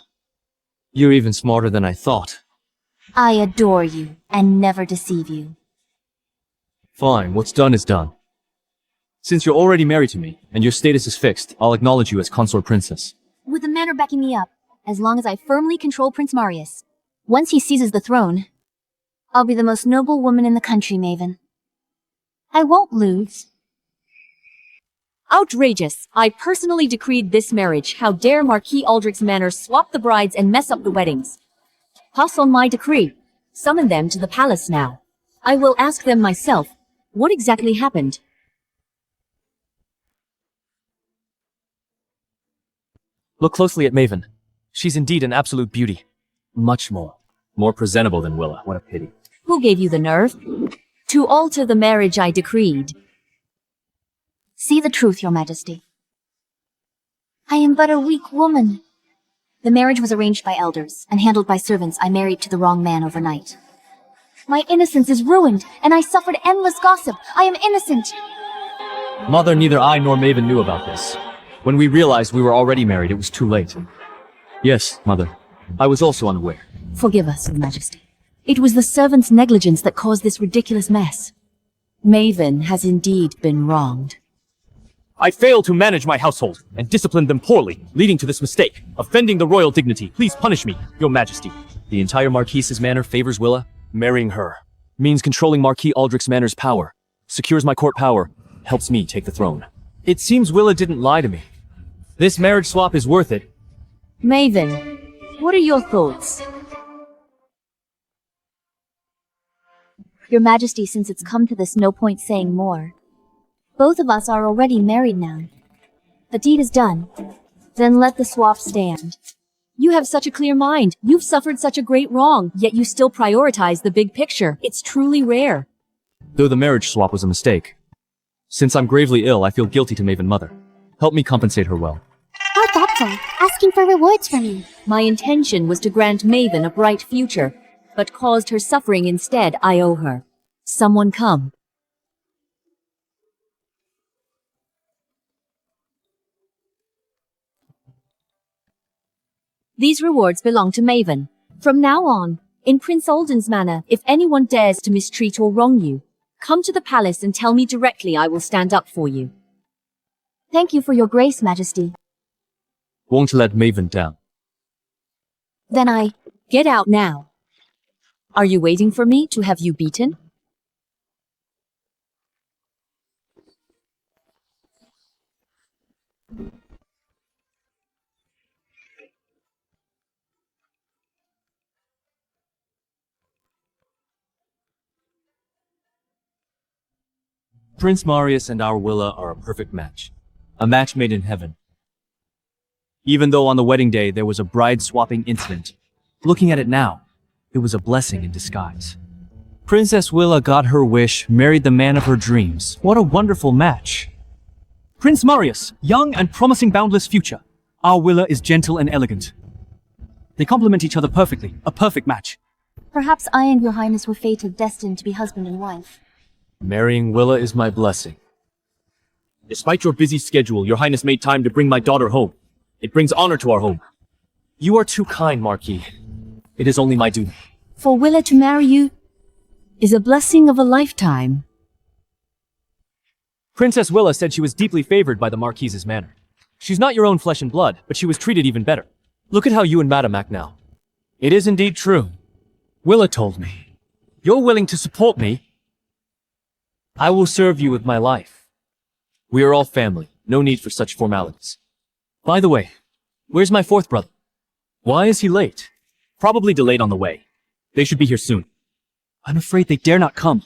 you're even smarter than I thought. I adore you and never deceive you. Fine, what's done is done. Since you're already married to me, and your status is fixed, I'll acknowledge you as consort princess. With the manor backing me up, as long as I firmly control Prince Marius. Once he seizes the throne, I'll be the most noble woman in the country, Maven. I won't lose. Outrageous! I personally decreed this marriage. How dare Marquis Aldrich's Manor swap the brides and mess up the weddings? Pass on my decree. Summon them to the palace now. I will ask them myself. What exactly happened? Look closely at Maven. She's indeed an absolute beauty. Much more. More presentable than Willa, what a pity. Who gave you the nerve to alter the marriage I decreed? See the truth, your majesty. I am but a weak woman. The marriage was arranged by elders and handled by servants I married to the wrong man overnight. My innocence is ruined, and I suffered endless gossip. I am innocent. Mother, neither I nor Maven knew about this. When we realized we were already married, it was too late. Yes, Mother. I was also unaware. Forgive us, Your Majesty. It was the servants' negligence that caused this ridiculous mess. Maven has indeed been wronged. I failed to manage my household and disciplined them poorly, leading to this mistake, offending the royal dignity. Please punish me, Your Majesty. The entire Marquise's manor favors Willa. Marrying her means controlling Marquis Aldrich's manor's power, secures my court power, helps me take the throne. It seems Willa didn't lie to me. This marriage swap is worth it. Maven, what are your thoughts? Your majesty, since it's come to this, no point saying more. Both of us are already married now. The deed is done. Then let the swap stand. You have such a clear mind. You've suffered such a great wrong, yet you still prioritize the big picture. It's truly rare. Though the marriage swap was a mistake. Since I'm gravely ill, I feel guilty to Maven Mother. Help me compensate her well. How thoughtful, asking for rewards from me. My intention was to grant Maven a bright future, but caused her suffering instead. I owe her. Someone come. These rewards belong to Maven. From now on, in Prince Alden's manor, if anyone dares to mistreat or wrong you, come to the palace and tell me directly. I will stand up for you. Thank you for your grace, majesty. Won't let Maven down. Then I... Get out now. Are you waiting for me to have you beaten? Prince Marius and our Willa are a perfect match. A match made in heaven. Even though on the wedding day there was a bride-swapping incident, looking at it now, it was a blessing in disguise. Princess Willa got her wish, married the man of her dreams. What a wonderful match. Prince Marius, young and promising boundless future. Our Willa is gentle and elegant. They complement each other perfectly, a perfect match. Perhaps I and your highness were fated, destined to be husband and wife. Marrying Willa is my blessing. Despite your busy schedule, Your Highness made time to bring my daughter home. It brings honor to our home. You are too kind, Marquis. It is only my duty. For Willa to marry you is a blessing of a lifetime. Princess Willa said she was deeply favored by the Marquise's manor. She's not your own flesh and blood, but she was treated even better. Look at how you and Madame act now. It is indeed true. Willa told me. You're willing to support me. I will serve you with my life. We are all family. No need for such formalities. By the way, where's my fourth brother? Why is he late? Probably delayed on the way. They should be here soon. I'm afraid they dare not come.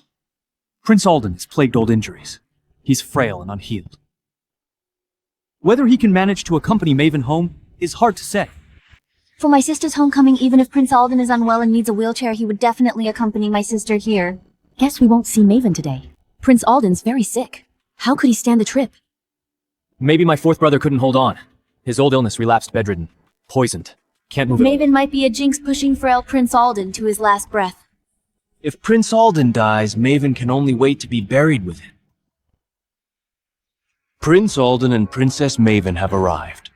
Prince Alden has plagued old injuries. He's frail and unhealed. Whether he can manage to accompany Maven home is hard to say. For my sister's homecoming, even if Prince Alden is unwell and needs a wheelchair, he would definitely accompany my sister here. Guess we won't see Maven today. Prince Alden's very sick. How could he stand the trip? Maybe my fourth brother couldn't hold on. His old illness relapsed bedridden. Poisoned. Can't move it. Maven might be a jinx pushing frail Prince Alden to his last breath. If Prince Alden dies, Maven can only wait to be buried with him. Prince Alden and Princess Maven have arrived.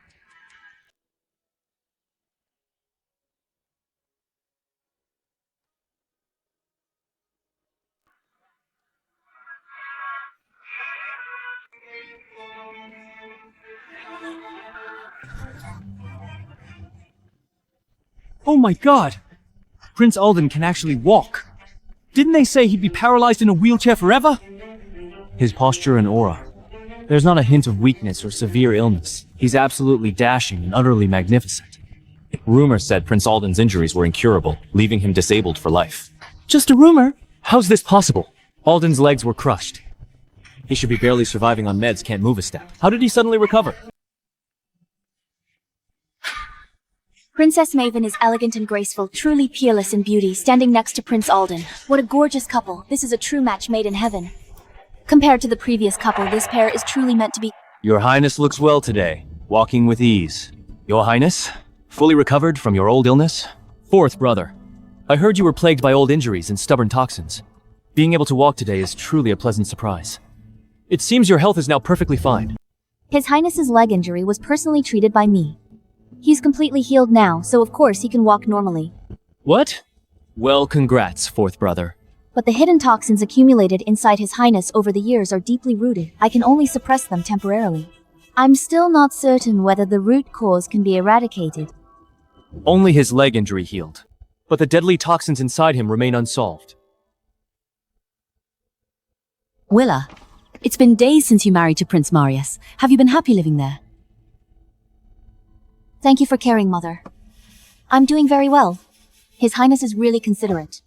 Oh my god! Prince Alden can actually walk. Didn't they say he'd be paralyzed in a wheelchair forever? His posture and aura. There's not a hint of weakness or severe illness. He's absolutely dashing and utterly magnificent. Rumors said Prince Alden's injuries were incurable, leaving him disabled for life. Just a rumor. How's this possible? Alden's legs were crushed. He should be barely surviving on meds, can't move a step. How did he suddenly recover? Princess Maven is elegant and graceful, truly peerless in beauty, standing next to Prince Alden. What a gorgeous couple. This is a true match made in heaven. Compared to the previous couple, this pair is truly meant to be. Your Highness looks well today, walking with ease. Your Highness, fully recovered from your old illness? Fourth brother. I heard you were plagued by old injuries and stubborn toxins. Being able to walk today is truly a pleasant surprise. It seems your health is now perfectly fine. His Highness's leg injury was personally treated by me. He's completely healed now, so of course he can walk normally. What? Well, congrats, fourth brother. But the hidden toxins accumulated inside His Highness over the years are deeply rooted. I can only suppress them temporarily. I'm still not certain whether the root cause can be eradicated. Only his leg injury healed. But the deadly toxins inside him remain unsolved. Willa, it's been days since you married to Prince Marius. Have you been happy living there? Thank you for caring, Mother. I'm doing very well. His Highness is really considerate.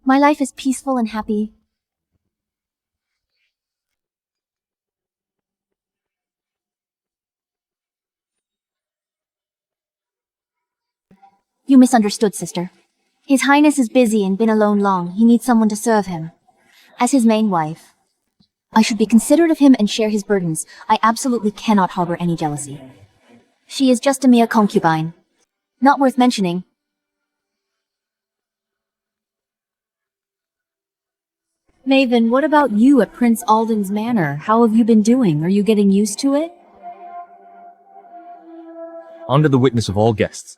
My life is peaceful and happy. You misunderstood, sister. His Highness is busy and been alone long. He needs someone to serve him. As his main wife, I should be considerate of him and share his burdens. I absolutely cannot harbor any jealousy. She is just a mere concubine. Not worth mentioning. Maven, what about you at Prince Alden's manor? How have you been doing? Are you getting used to it? Under the witness of all guests.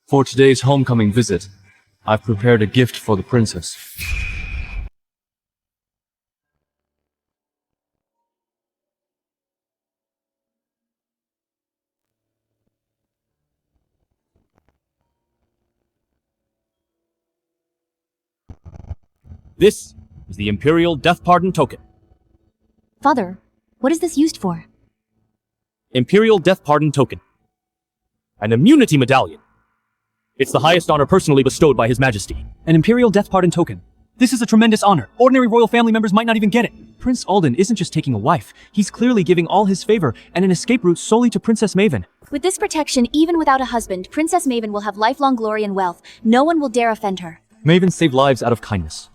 For today's homecoming visit, I've prepared a gift for the princess. This is the Imperial Death Pardon Token. Father, what is this used for? Imperial Death Pardon Token. An immunity medallion. It's the highest honor personally bestowed by His Majesty. An Imperial Death Pardon Token. This is a tremendous honor. Ordinary royal family members might not even get it. Prince Alden isn't just taking a wife. He's clearly giving all his favor and an escape route solely to Princess Maven. With this protection, even without a husband, Princess Maven will have lifelong glory and wealth. No one will dare offend her. Maven saved lives out of kindness.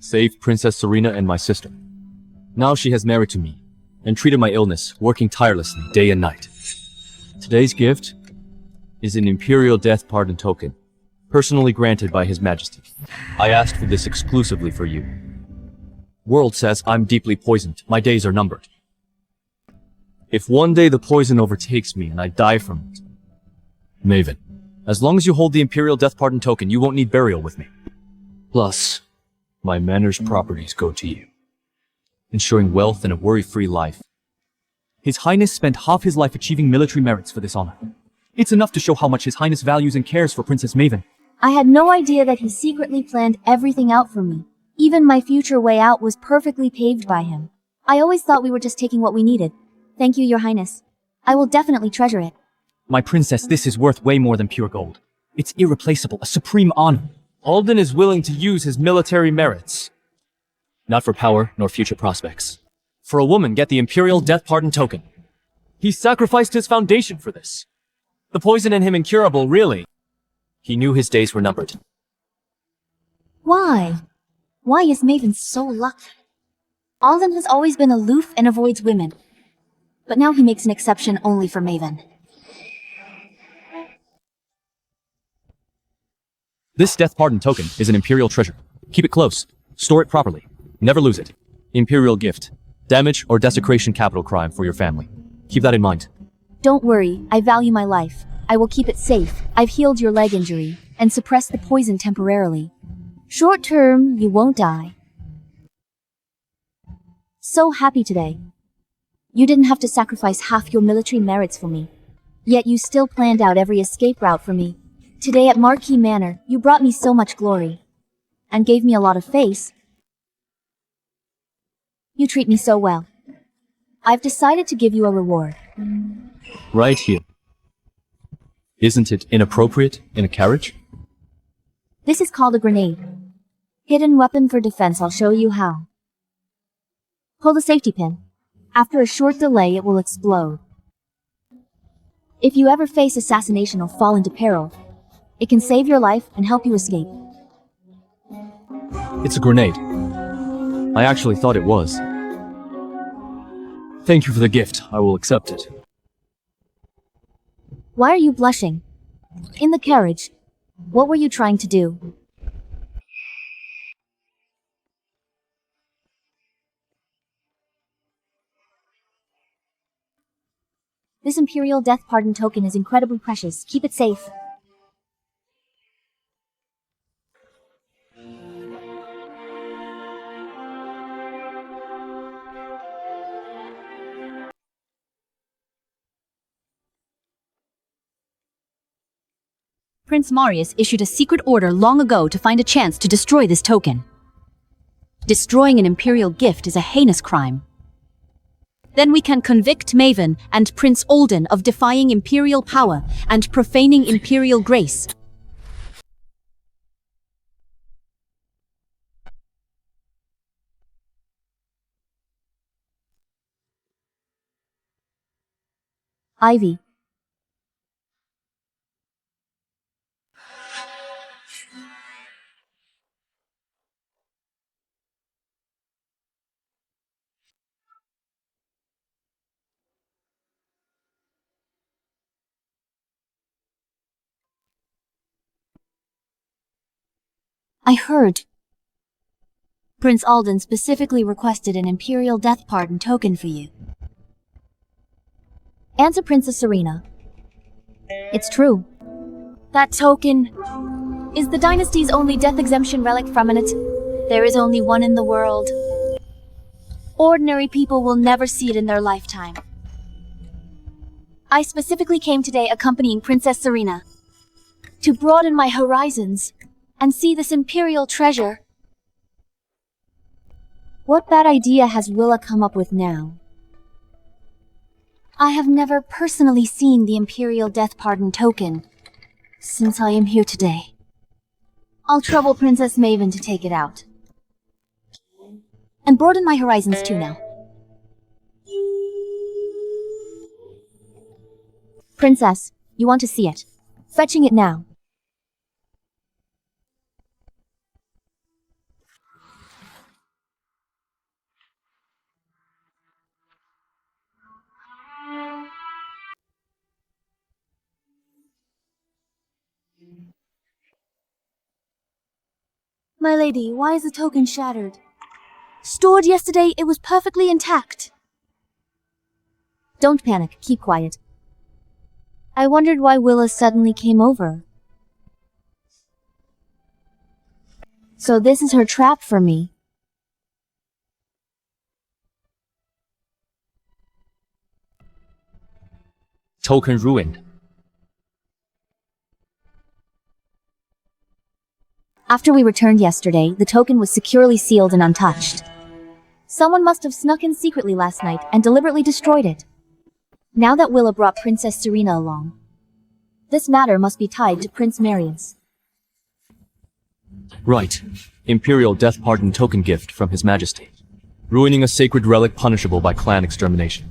Saved Princess Serena and my sister. Now she has married to me and treated my illness, working tirelessly day and night. Today's gift is an Imperial Death Pardon Token, personally granted by His Majesty. I asked for this exclusively for you. World says I'm deeply poisoned. My days are numbered. If one day the poison overtakes me and I die from it, Maven, as long as you hold the Imperial Death Pardon Token, you won't need burial with me. Plus, my manor's properties go to you, ensuring wealth and a worry-free life. His Highness spent half his life achieving military merits for this honor. It's enough to show how much His Highness values and cares for Princess Maven. I had no idea that he secretly planned everything out for me. Even my future way out was perfectly paved by him. I always thought we were just taking what we needed. Thank you, Your Highness. I will definitely treasure it. My princess, this is worth way more than pure gold. It's irreplaceable, a supreme honor. Alden is willing to use his military merits. Not for power nor future prospects. For a woman, get the Imperial Death Pardon Token. He sacrificed his foundation for this. The poison in him incurable, really. He knew his days were numbered. Why? Why is Maven so lucky? Alden has always been aloof and avoids women. But now he makes an exception only for Maven. This Death Pardon Token is an Imperial treasure. Keep it close. Store it properly. Never lose it. Imperial gift. Damage or desecration capital crime for your family. Keep that in mind. Don't worry, I value my life. I will keep it safe. I've healed your leg injury and suppressed the poison temporarily. Short term, you won't die. So happy today. You didn't have to sacrifice half your military merits for me. Yet you still planned out every escape route for me. Today at Marquis Manor, you brought me so much glory. And gave me a lot of face. You treat me so well. I've decided to give you a reward. Right here. Isn't it inappropriate in a carriage? This is called a grenade. Hidden weapon for defense, I'll show you how. Pull the safety pin. After a short delay, it will explode. If you ever face assassination or fall into peril, it can save your life and help you escape. It's a grenade. I actually thought it was. Thank you for the gift. I will accept it. Why are you blushing? In the carriage, what were you trying to do? This Imperial Death Pardon token is incredibly precious. Keep it safe. Prince Marius issued a secret order long ago to find a chance to destroy this token. Destroying an imperial gift is a heinous crime. Then we can convict Maven and Prince Olden of defying imperial power and profaning imperial grace. Ivy. I heard. Prince Alden specifically requested an Imperial Death Pardon token for you. And to Princess Serena. It's true. That token is the dynasty's only death exemption relic from it. There is only one in the world. Ordinary people will never see it in their lifetime. I specifically came today accompanying Princess Serena to broaden my horizons and see this imperial treasure. What bad idea has Willa come up with now? I have never personally seen the Imperial Death Pardon token since I am here today. I'll trouble Princess Maven to take it out. And broaden my horizons too now. Princess, you want to see it. Fetching it now. My lady, why is the token shattered? Stored yesterday, it was perfectly intact. Don't panic, keep quiet. I wondered why Willa suddenly came over. So this is her trap for me. Token ruined. After we returned yesterday, the token was securely sealed and untouched. Someone must have snuck in secretly last night and deliberately destroyed it. Now that Willa brought Princess Serena along, this matter must be tied to Prince Marius. Right. Imperial Death Pardon token gift from His Majesty. Ruining a sacred relic punishable by clan extermination.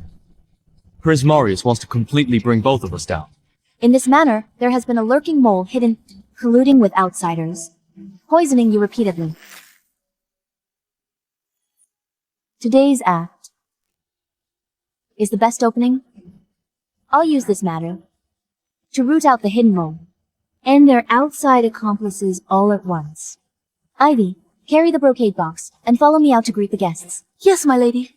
Prince Marius wants to completely bring both of us down. In this manner, there has been a lurking mole hidden, colluding with outsiders, poisoning you repeatedly. Today's act is the best opening. I'll use this matter to root out the hidden mole and their outside accomplices all at once. Ivy, carry the brocade box and follow me out to greet the guests. Yes, my lady.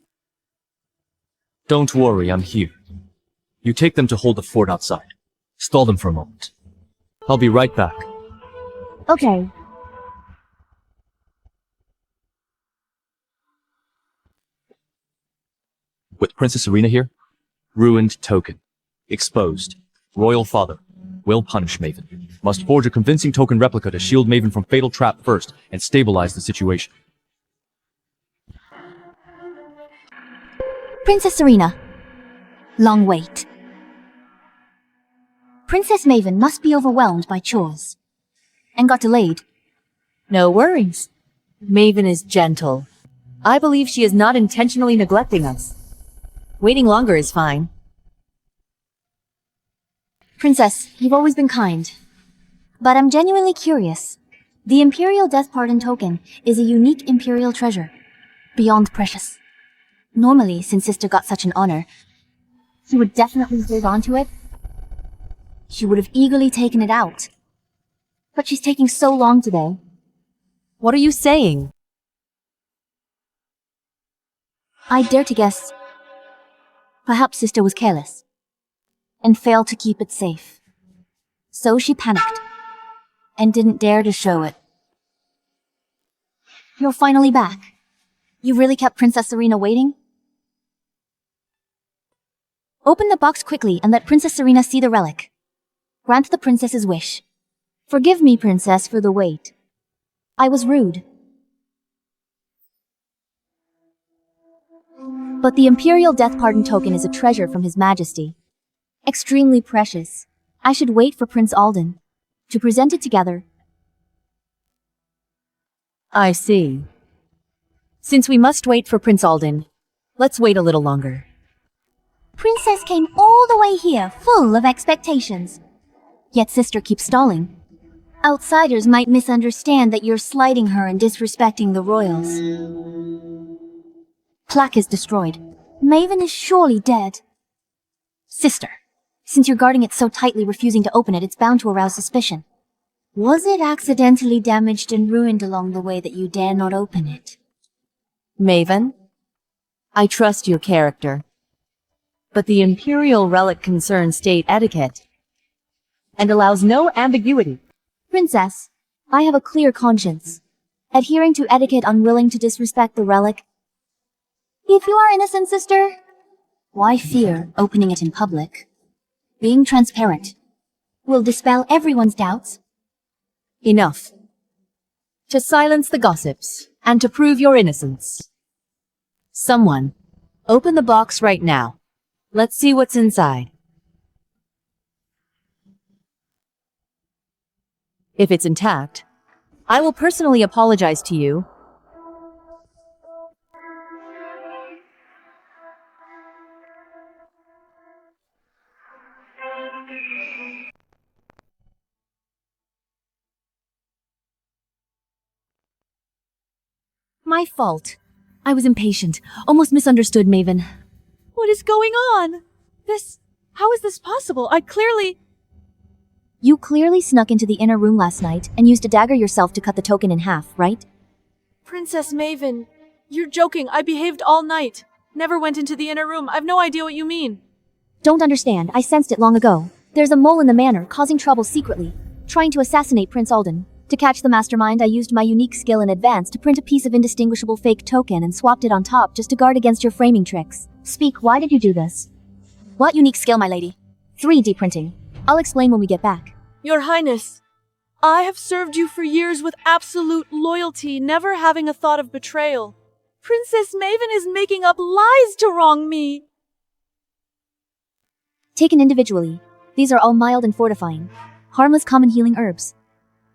Don't worry, I'm here. You take them to hold the fort outside. Stall them for a moment. I'll be right back. Okay. With Princess Serena here? Ruined token. Exposed. Royal father. Will punish Maven. Must forge a convincing token replica to shield Maven from fatal trap first and stabilize the situation. Princess Serena. Long wait. Princess Maven must be overwhelmed by chores. And got delayed. No worries. Maven is gentle. I believe she is not intentionally neglecting us. Waiting longer is fine. Princess, you've always been kind. But I'm genuinely curious. The Imperial Death Pardon token is a unique Imperial treasure. Beyond precious. Normally, since Sister got such an honor, she would definitely hold on to it. She would have eagerly taken it out. But she's taking so long today. What are you saying? I dare to guess. Perhaps Sister was careless. And failed to keep it safe. So she panicked. And didn't dare to show it. You're finally back. You really kept Princess Serena waiting? Open the box quickly and let Princess Serena see the relic. Grant the princess's wish. Forgive me, Princess, for the wait. I was rude. But the Imperial Death Pardon token is a treasure from His Majesty. Extremely precious. I should wait for Prince Alden to present it together. I see. Since we must wait for Prince Alden, let's wait a little longer. Princess came all the way here, full of expectations. Yet Sister keeps stalling. Outsiders might misunderstand that you're slighting her and disrespecting the royals. Plaque is destroyed. Maven is surely dead. Sister, since you're guarding it so tightly, refusing to open it, it's bound to arouse suspicion. Was it accidentally damaged and ruined along the way that you dare not open it? Maven, I trust your character. But the Imperial relic concerns state etiquette and allows no ambiguity. Princess, I have a clear conscience. Adhering to etiquette, unwilling to disrespect the relic. If you are innocent, sister, why fear opening it in public? Being transparent will dispel everyone's doubts. Enough. To silence the gossips and to prove your innocence. Someone, open the box right now. Let's see what's inside. If it's intact, I will personally apologize to you. My fault. I was impatient, almost misunderstood Maven. What is going on? How is this possible? You clearly snuck into the inner room last night and used a dagger yourself to cut the token in half, right? Princess Maven, you're joking. I behaved all night. Never went into the inner room. I've no idea what you mean. Don't understand. I sensed it long ago. There's a mole in the manor causing trouble secretly, trying to assassinate Prince Alden. To catch the mastermind, I used my unique skill in advance to print a piece of indistinguishable fake token and swapped it on top just to guard against your framing tricks. Speak, why did you do this? What unique skill, my lady? 3D printing. I'll explain when we get back. Your Highness, I have served you for years with absolute loyalty, never having a thought of betrayal. Princess Maven is making up lies to wrong me. Taken individually, these are all mild and fortifying, harmless common healing herbs,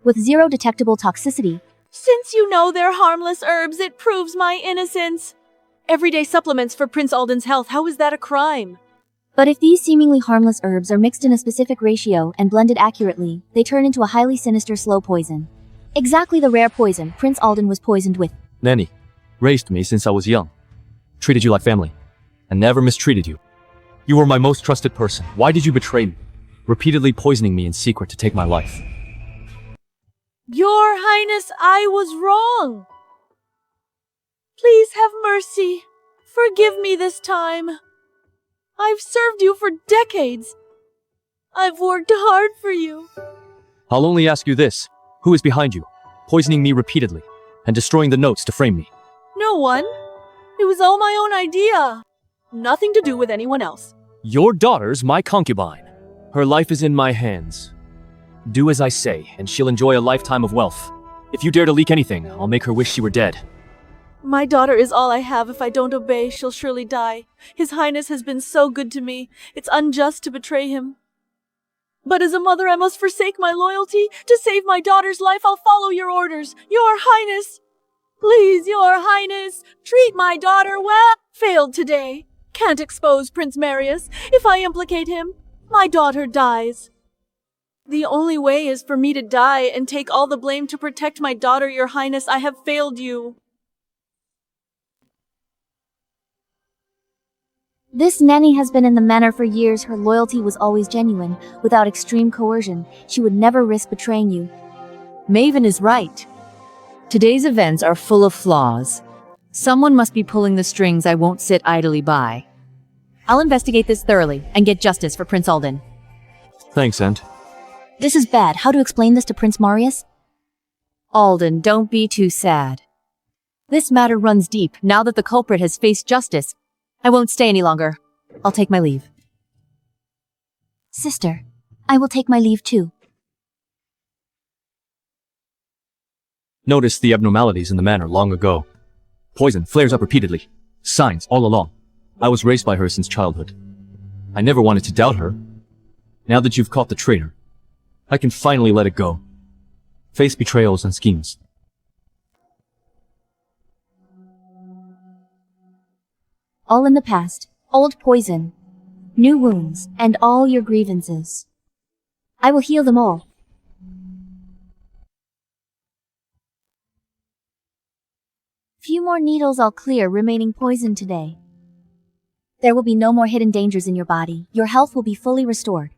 with zero detectable toxicity. Since you know they're harmless herbs, it proves my innocence. Everyday supplements for Prince Alden's health, how is that a crime? But if these seemingly harmless herbs are mixed in a specific ratio and blended accurately, they turn into a highly sinister slow poison. Exactly the rare poison Prince Alden was poisoned with. Nanny raised me since I was young, treated you like family, and never mistreated you. You were my most trusted person. Why did you betray me, repeatedly poisoning me in secret to take my life? Your Highness, I was wrong. Please have mercy. Forgive me this time. I've served you for decades. I've worked hard for you. I'll only ask you this. Who is behind you, poisoning me repeatedly, and destroying the notes to frame me? No one. It was all my own idea. Nothing to do with anyone else. Your daughter's my concubine. Her life is in my hands. Do as I say, and she'll enjoy a lifetime of wealth. If you dare to leak anything, I'll make her wish she were dead. My daughter is all I have. If I don't obey, she'll surely die. His Highness has been so good to me. It's unjust to betray him. But as a mother, I must forsake my loyalty. To save my daughter's life, I'll follow your orders. Your Highness! Please, Your Highness, treat my daughter well. Failed today. Can't expose Prince Marius. If I implicate him, my daughter dies. The only way is for me to die and take all the blame to protect my daughter, Your Highness. I have failed you. This nanny has been in the manor for years. Her loyalty was always genuine, without extreme coercion. She would never risk betraying you. Maven is right. Today's events are full of flaws. Someone must be pulling the strings. I won't sit idly by. I'll investigate this thoroughly and get justice for Prince Alden. Thanks, Aunt. This is bad. How to explain this to Prince Marius? Alden, don't be too sad. This matter runs deep. Now that the culprit has faced justice, I won't stay any longer. I'll take my leave. Sister, I will take my leave too. Noticed the abnormalities in the manor long ago. Poison flares up repeatedly. Signs all along. I was raised by her since childhood. I never wanted to doubt her. Now that you've caught the traitor, I can finally let it go. Face betrayals and schemes. All in the past, old poison, new wounds, and all your grievances. I will heal them all. Few more needles I'll clear remaining poison today. There will be no more hidden dangers in your body. Your health will be fully restored.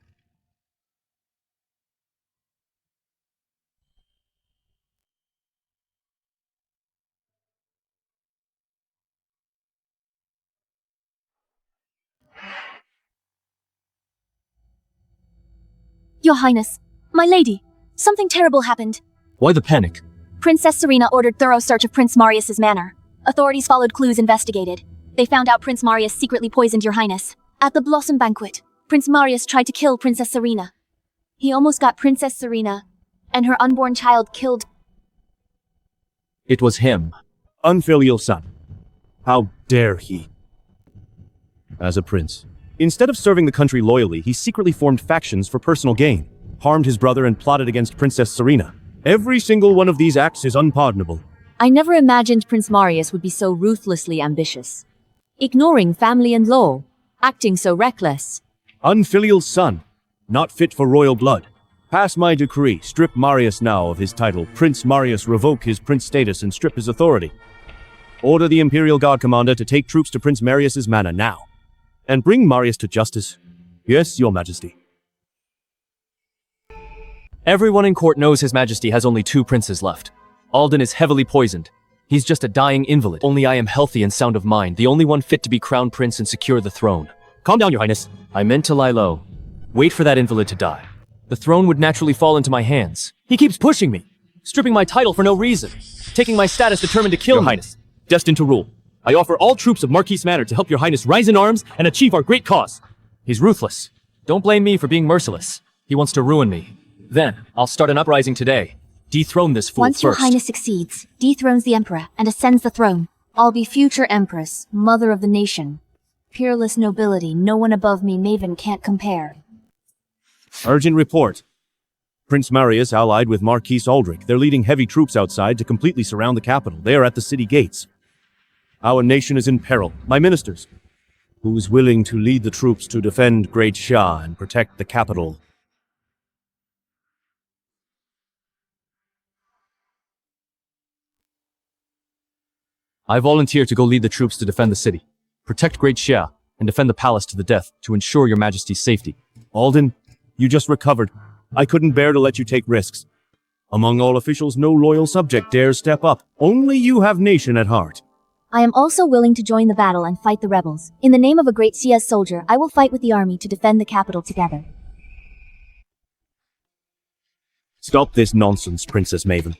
Your Highness, my lady, something terrible happened. Why the panic? Princess Serena ordered thorough search of Prince Marius's manor. Authorities followed clues, investigated. They found out Prince Marius secretly poisoned Your Highness. At the Blossom Banquet, Prince Marius tried to kill Princess Serena. He almost got Princess Serena and her unborn child killed. It was him. Unfilial son. How dare he? As a prince. Instead of serving the country loyally, he secretly formed factions for personal gain, harmed his brother and plotted against Princess Serena. Every single one of these acts is unpardonable. I never imagined Prince Marius would be so ruthlessly ambitious. Ignoring family and law, acting so reckless. Unfilial son. Not fit for royal blood. Pass my decree. Strip Marius now of his title. Prince Marius revoke his prince status and strip his authority. Order the Imperial Guard Commander to take troops to Prince Marius's manor now. And bring Marius to justice. Yes, Your Majesty. Everyone in court knows His Majesty has only 2 princes left. Alden is heavily poisoned. He's just a dying invalid. Only I am healthy and sound of mind, the only one fit to be crowned prince and secure the throne. Calm down, Your Highness. I meant to lie low. Wait for that invalid to die. The throne would naturally fall into my hands. He keeps pushing me, stripping my title for no reason, taking my status determined to kill Your me. Highness, destined to rule. I offer all troops of Marquis Manor to help Your Highness rise in arms and achieve our great cause. He's ruthless. Don't blame me for being merciless. He wants to ruin me. Then, I'll start an uprising today. Dethrone this fool Once first. Your Highness succeeds, dethrones the Emperor, and ascends the throne, I'll be future Empress, mother of the nation. Peerless nobility, no one above me, Maven can't compare. Urgent report. Prince Marius allied with Marquis Aldrich. They're leading heavy troops outside to completely surround the capital. They are at the city gates. Our nation is in peril. My ministers. Who's willing to lead the troops to defend Great Shah and protect the capital? I volunteer to go lead the troops to defend the city, protect Great Shah, and defend the palace to the death to ensure Your Majesty's safety. Alden, you just recovered. I couldn't bear to let you take risks. Among all officials, no loyal subject dares step up. Only you have nation at heart. I am also willing to join the battle and fight the rebels. In the name of a great CS soldier, I will fight with the army to defend the capital together. Stop this nonsense, Princess Maven.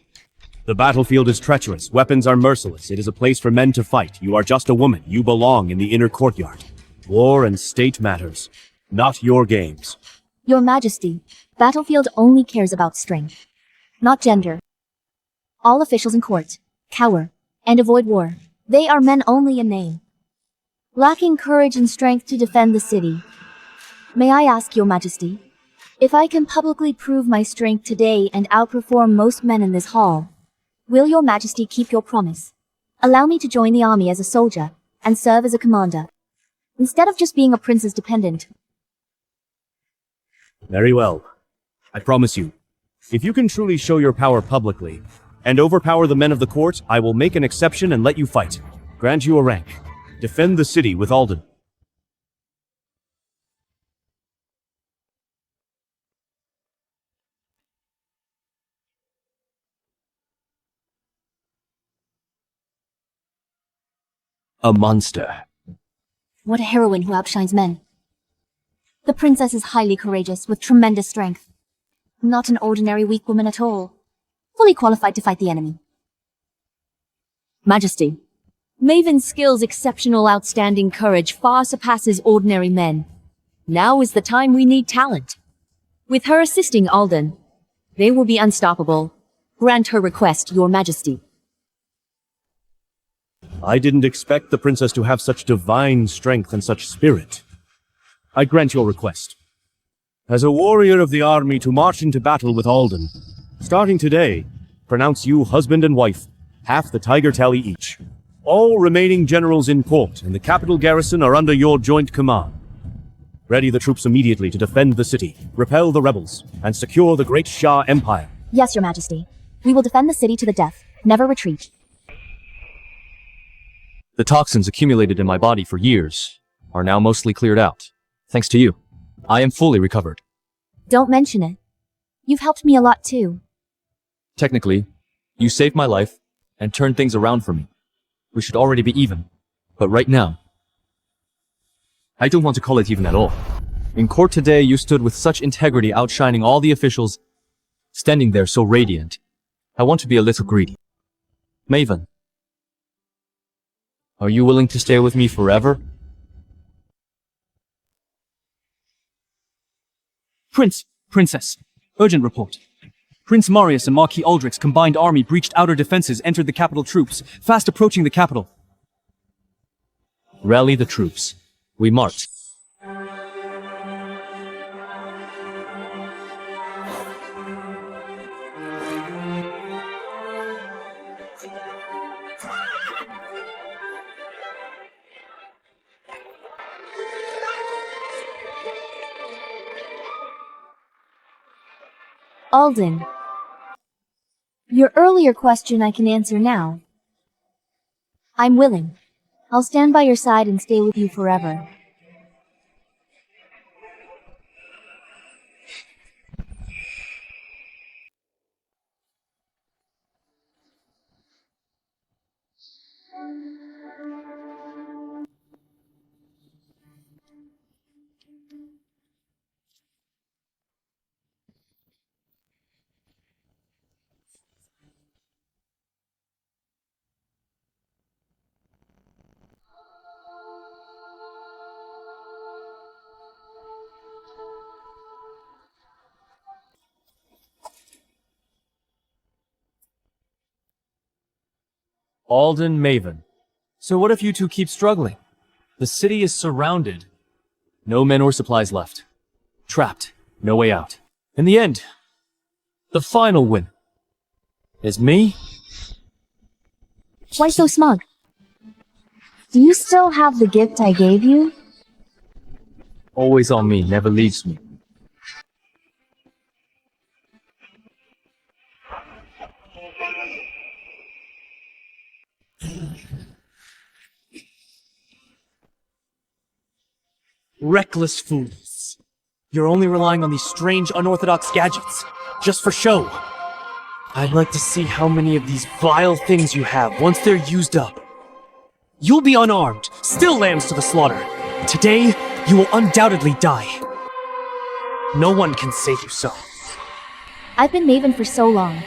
The battlefield is treacherous. Weapons are merciless. It is a place for men to fight. You are just a woman. You belong in the inner courtyard. War and state matters, not your games. Your Majesty, Battlefield only cares about strength, not gender. All officials in court cower and avoid war. They are men only in name, lacking courage and strength to defend the city. May I ask, Your Majesty, if I can publicly prove my strength today and outperform most men in this hall, will Your Majesty keep your promise? Allow me to join the army as a soldier and serve as a commander, instead of just being a prince's dependent. Very well. I promise you, if you can truly show your power publicly and overpower the men of the court, I will make an exception and let you fight. Grant you a rank. Defend the city with Alden. A monster. What a heroine who outshines men. The princess is highly courageous, with tremendous strength. Not an ordinary weak woman at all. Fully qualified to fight the enemy. Majesty, Maven's skills, exceptional, outstanding courage far surpasses ordinary men. Now is the time we need talent. With her assisting Alden, they will be unstoppable. Grant her request, Your Majesty. I didn't expect the princess to have such divine strength and such spirit. I grant your request. As a warrior of the army to march into battle with Alden, starting today, pronounce you husband and wife, half the tiger tally each. All remaining generals in port and the capital garrison are under your joint command. Ready the troops immediately to defend the city, repel the rebels, and secure the great Shah Empire. Yes, Your Majesty. We will defend the city to the death, never retreat. The toxins accumulated in my body for years are now mostly cleared out. Thanks to you. I am fully recovered. Don't mention it. You've helped me a lot too. Technically, you saved my life and turned things around for me. We should already be even. But right now, I don't want to call it even at all. In court today, you stood with such integrity, outshining all the officials, standing there so radiant. I want to be a little greedy. Maven, are you willing to stay with me forever? Princess. Urgent report. Prince Marius and Marquis Aldrich's combined army breached outer defenses, entered the capital troops, fast approaching the capital. Rally the troops. We march. Alden. Your earlier question I can answer now. I'm willing. I'll stand by your side and stay with you forever. Alden, Maven. So what if you two keep struggling? The city is surrounded. No men or supplies left. Trapped. No way out. In the end, the final win is me. Why so smug? Do you still have the gift I gave you? Always on me, never leaves me. Reckless fools. You're only relying on these strange, unorthodox gadgets, just for show. I'd like to see how many of these vile things you have once they're used up. You'll be unarmed, still lambs to the slaughter. Today, you will undoubtedly die. No one can save you so. I've been Maven for so long,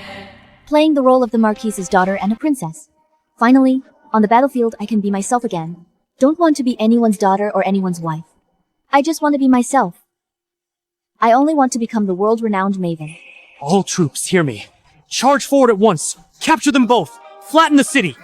playing the role of the Marquise's daughter and a princess. Finally, on the battlefield, I can be myself again. Don't want to be anyone's daughter or anyone's wife. I just want to be myself. I only want to become the world-renowned maven. All troops, hear me. Charge forward at once. Capture them both. Flatten the city.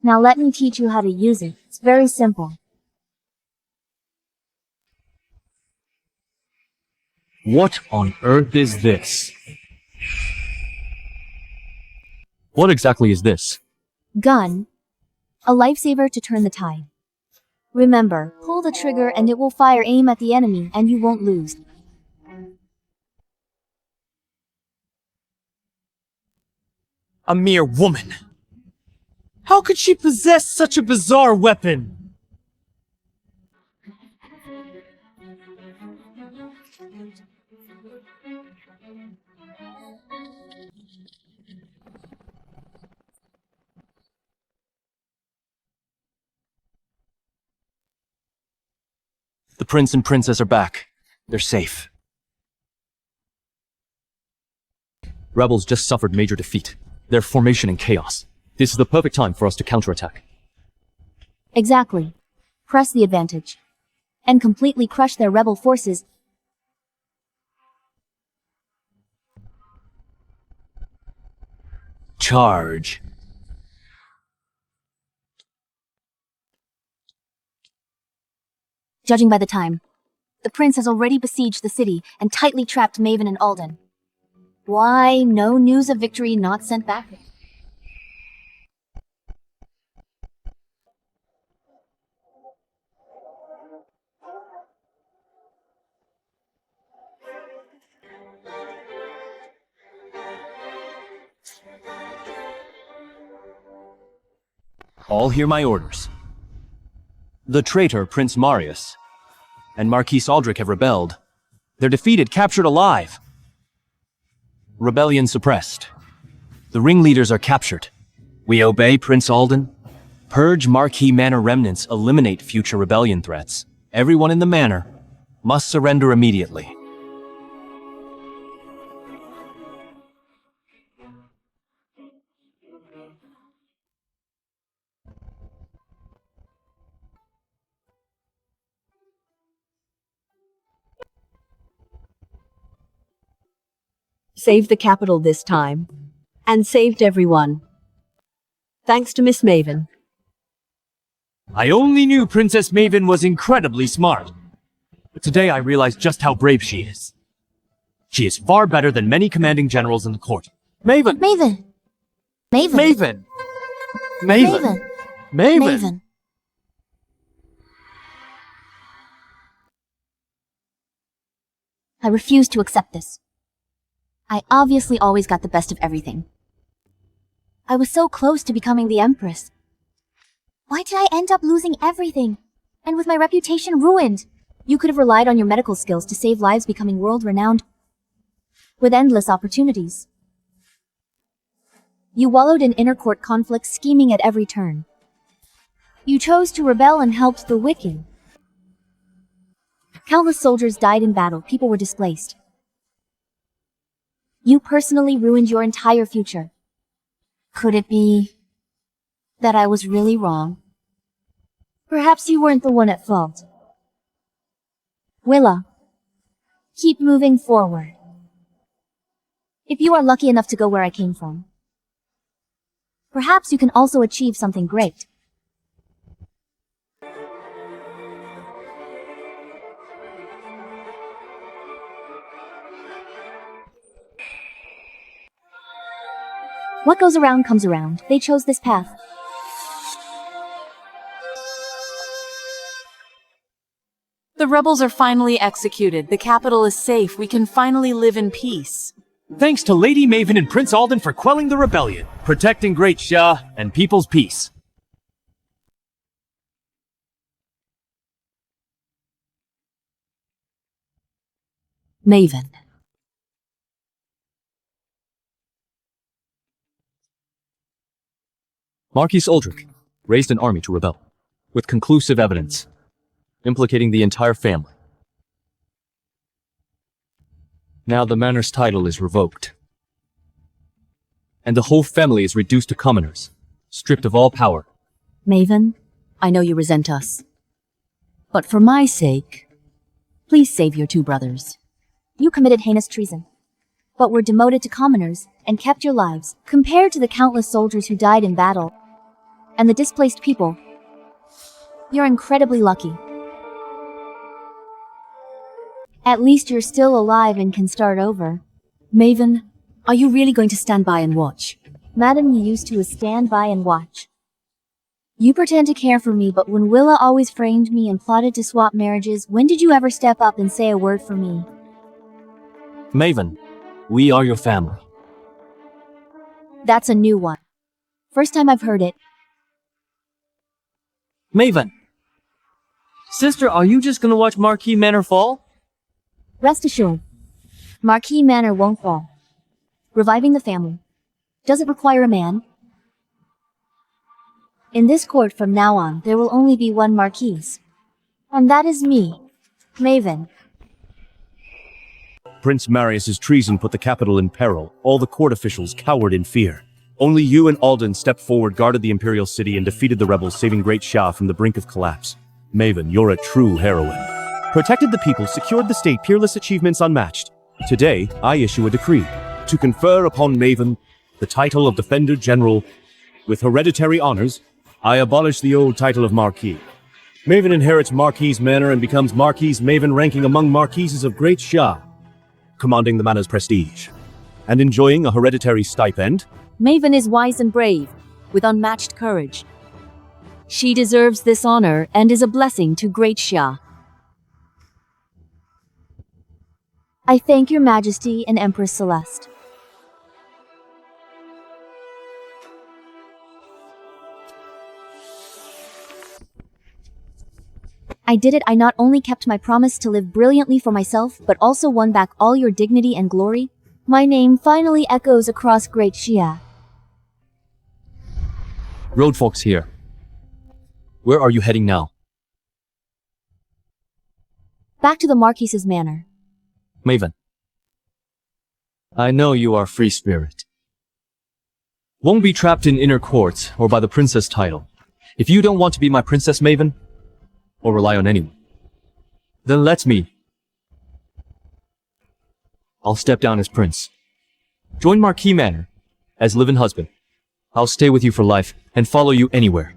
Now let me teach you how to use it. It's very simple. What on earth is this? What exactly is this? Gun. A lifesaver to turn the tide. Remember, pull the trigger and it will fire aim at the enemy and you won't lose. A mere woman. How could she possess such a bizarre weapon? The prince and princess are back. They're safe. Rebels just suffered major defeat. Their formation in chaos. This is the perfect time for us to counterattack. Exactly. Press the advantage. And completely crush their rebel forces. Charge. Judging by the time, the prince has already besieged the city and tightly trapped Maven and Alden. Why, no news of victory not sent back? All hear my orders. The traitor Prince Marius and Marquis Aldrich have rebelled. They're defeated, captured alive. Rebellion suppressed. The ringleaders are captured. We obey Prince Alden. Purge Marquis Manor remnants, eliminate future rebellion threats. Everyone in the manor must surrender immediately. Saved the capital this time. And saved everyone. Thanks to Miss Maven. I only knew Princess Maven was incredibly smart. But today I realized just how brave she is. She is far better than many commanding generals in the court. Maven! Maven! Maven! Maven! Maven! Maven! Maven! Maven! I refuse to accept this. I obviously always got the best of everything. I was so close to becoming the Empress. Why did I end up losing everything? And with my reputation ruined? You could have relied on your medical skills to save lives, becoming world-renowned with endless opportunities. You wallowed in inner court conflicts, scheming at every turn. You chose to rebel and helped the wicked. Countless soldiers died in battle, people were displaced. You personally ruined your entire future. Could it be that I was really wrong? Perhaps you weren't the one at fault. Willa, keep moving forward. If you are lucky enough to go where I came from, perhaps you can also achieve something great. What goes around comes around. They chose this path. The rebels are finally executed. The capital is safe. We can finally live in peace. Thanks to Lady Maven and Prince Alden for quelling the rebellion, protecting Great Shah and people's peace. Maven. Marquis Aldrich raised an army to rebel, with conclusive evidence, implicating the entire family. Now the manor's title is revoked, and the whole family is reduced to commoners, stripped of all power. Maven, I know you resent us. But for my sake, please save your two brothers. You committed heinous treason, but were demoted to commoners and kept your lives. Compared to the countless soldiers who died in battle and the displaced people, you're incredibly lucky. At least you're still alive and can start over. Maven, are you really going to stand by and watch? Madam, you used to stand by and watch. You pretend to care for me, but when Willa always framed me and plotted to swap marriages, when did you ever step up and say a word for me? Maven, we are your family. That's a new one. First time I've heard it. Maven! Sister, are you just gonna watch Marquis Man'er fall? Rest assured, Marquis Man'er won't fall. Reviving the family. Does it require a man? In this court from now on, there will only be one Marquise. And that is me, Maven. Prince Marius's treason put the capital in peril. All the court officials cowered in fear. Only you and Alden stepped forward, guarded the imperial city, and defeated the rebels, saving Great Shah from the brink of collapse. Maven, you're a true heroine. Protected the people, secured the state, peerless achievements unmatched. Today, I issue a decree to confer upon Maven the title of Defender General with hereditary honors. I abolish the old title of Marquis. Maven inherits Marquis Manor and becomes Marquis Maven, ranking among Marquises of Great Shah, commanding the manor's prestige, and enjoying a hereditary stipend. Maven is wise and brave, with unmatched courage. She deserves this honor and is a blessing to Great Shah. I thank your Majesty and Empress Celeste. I did it. I not only kept my promise to live brilliantly for myself, but also won back all your dignity and glory. My name finally echoes across Great Shia. Road folks here. Where are you heading now? Back to the Marquis's manor. Maven. I know you are free spirit. Won't be trapped in inner courts or by the princess title. If you don't want to be my princess, Maven, or rely on anyone, then let me. I'll step down as prince. Join Marquis Manor as live-in husband. I'll stay with you for life and follow you anywhere.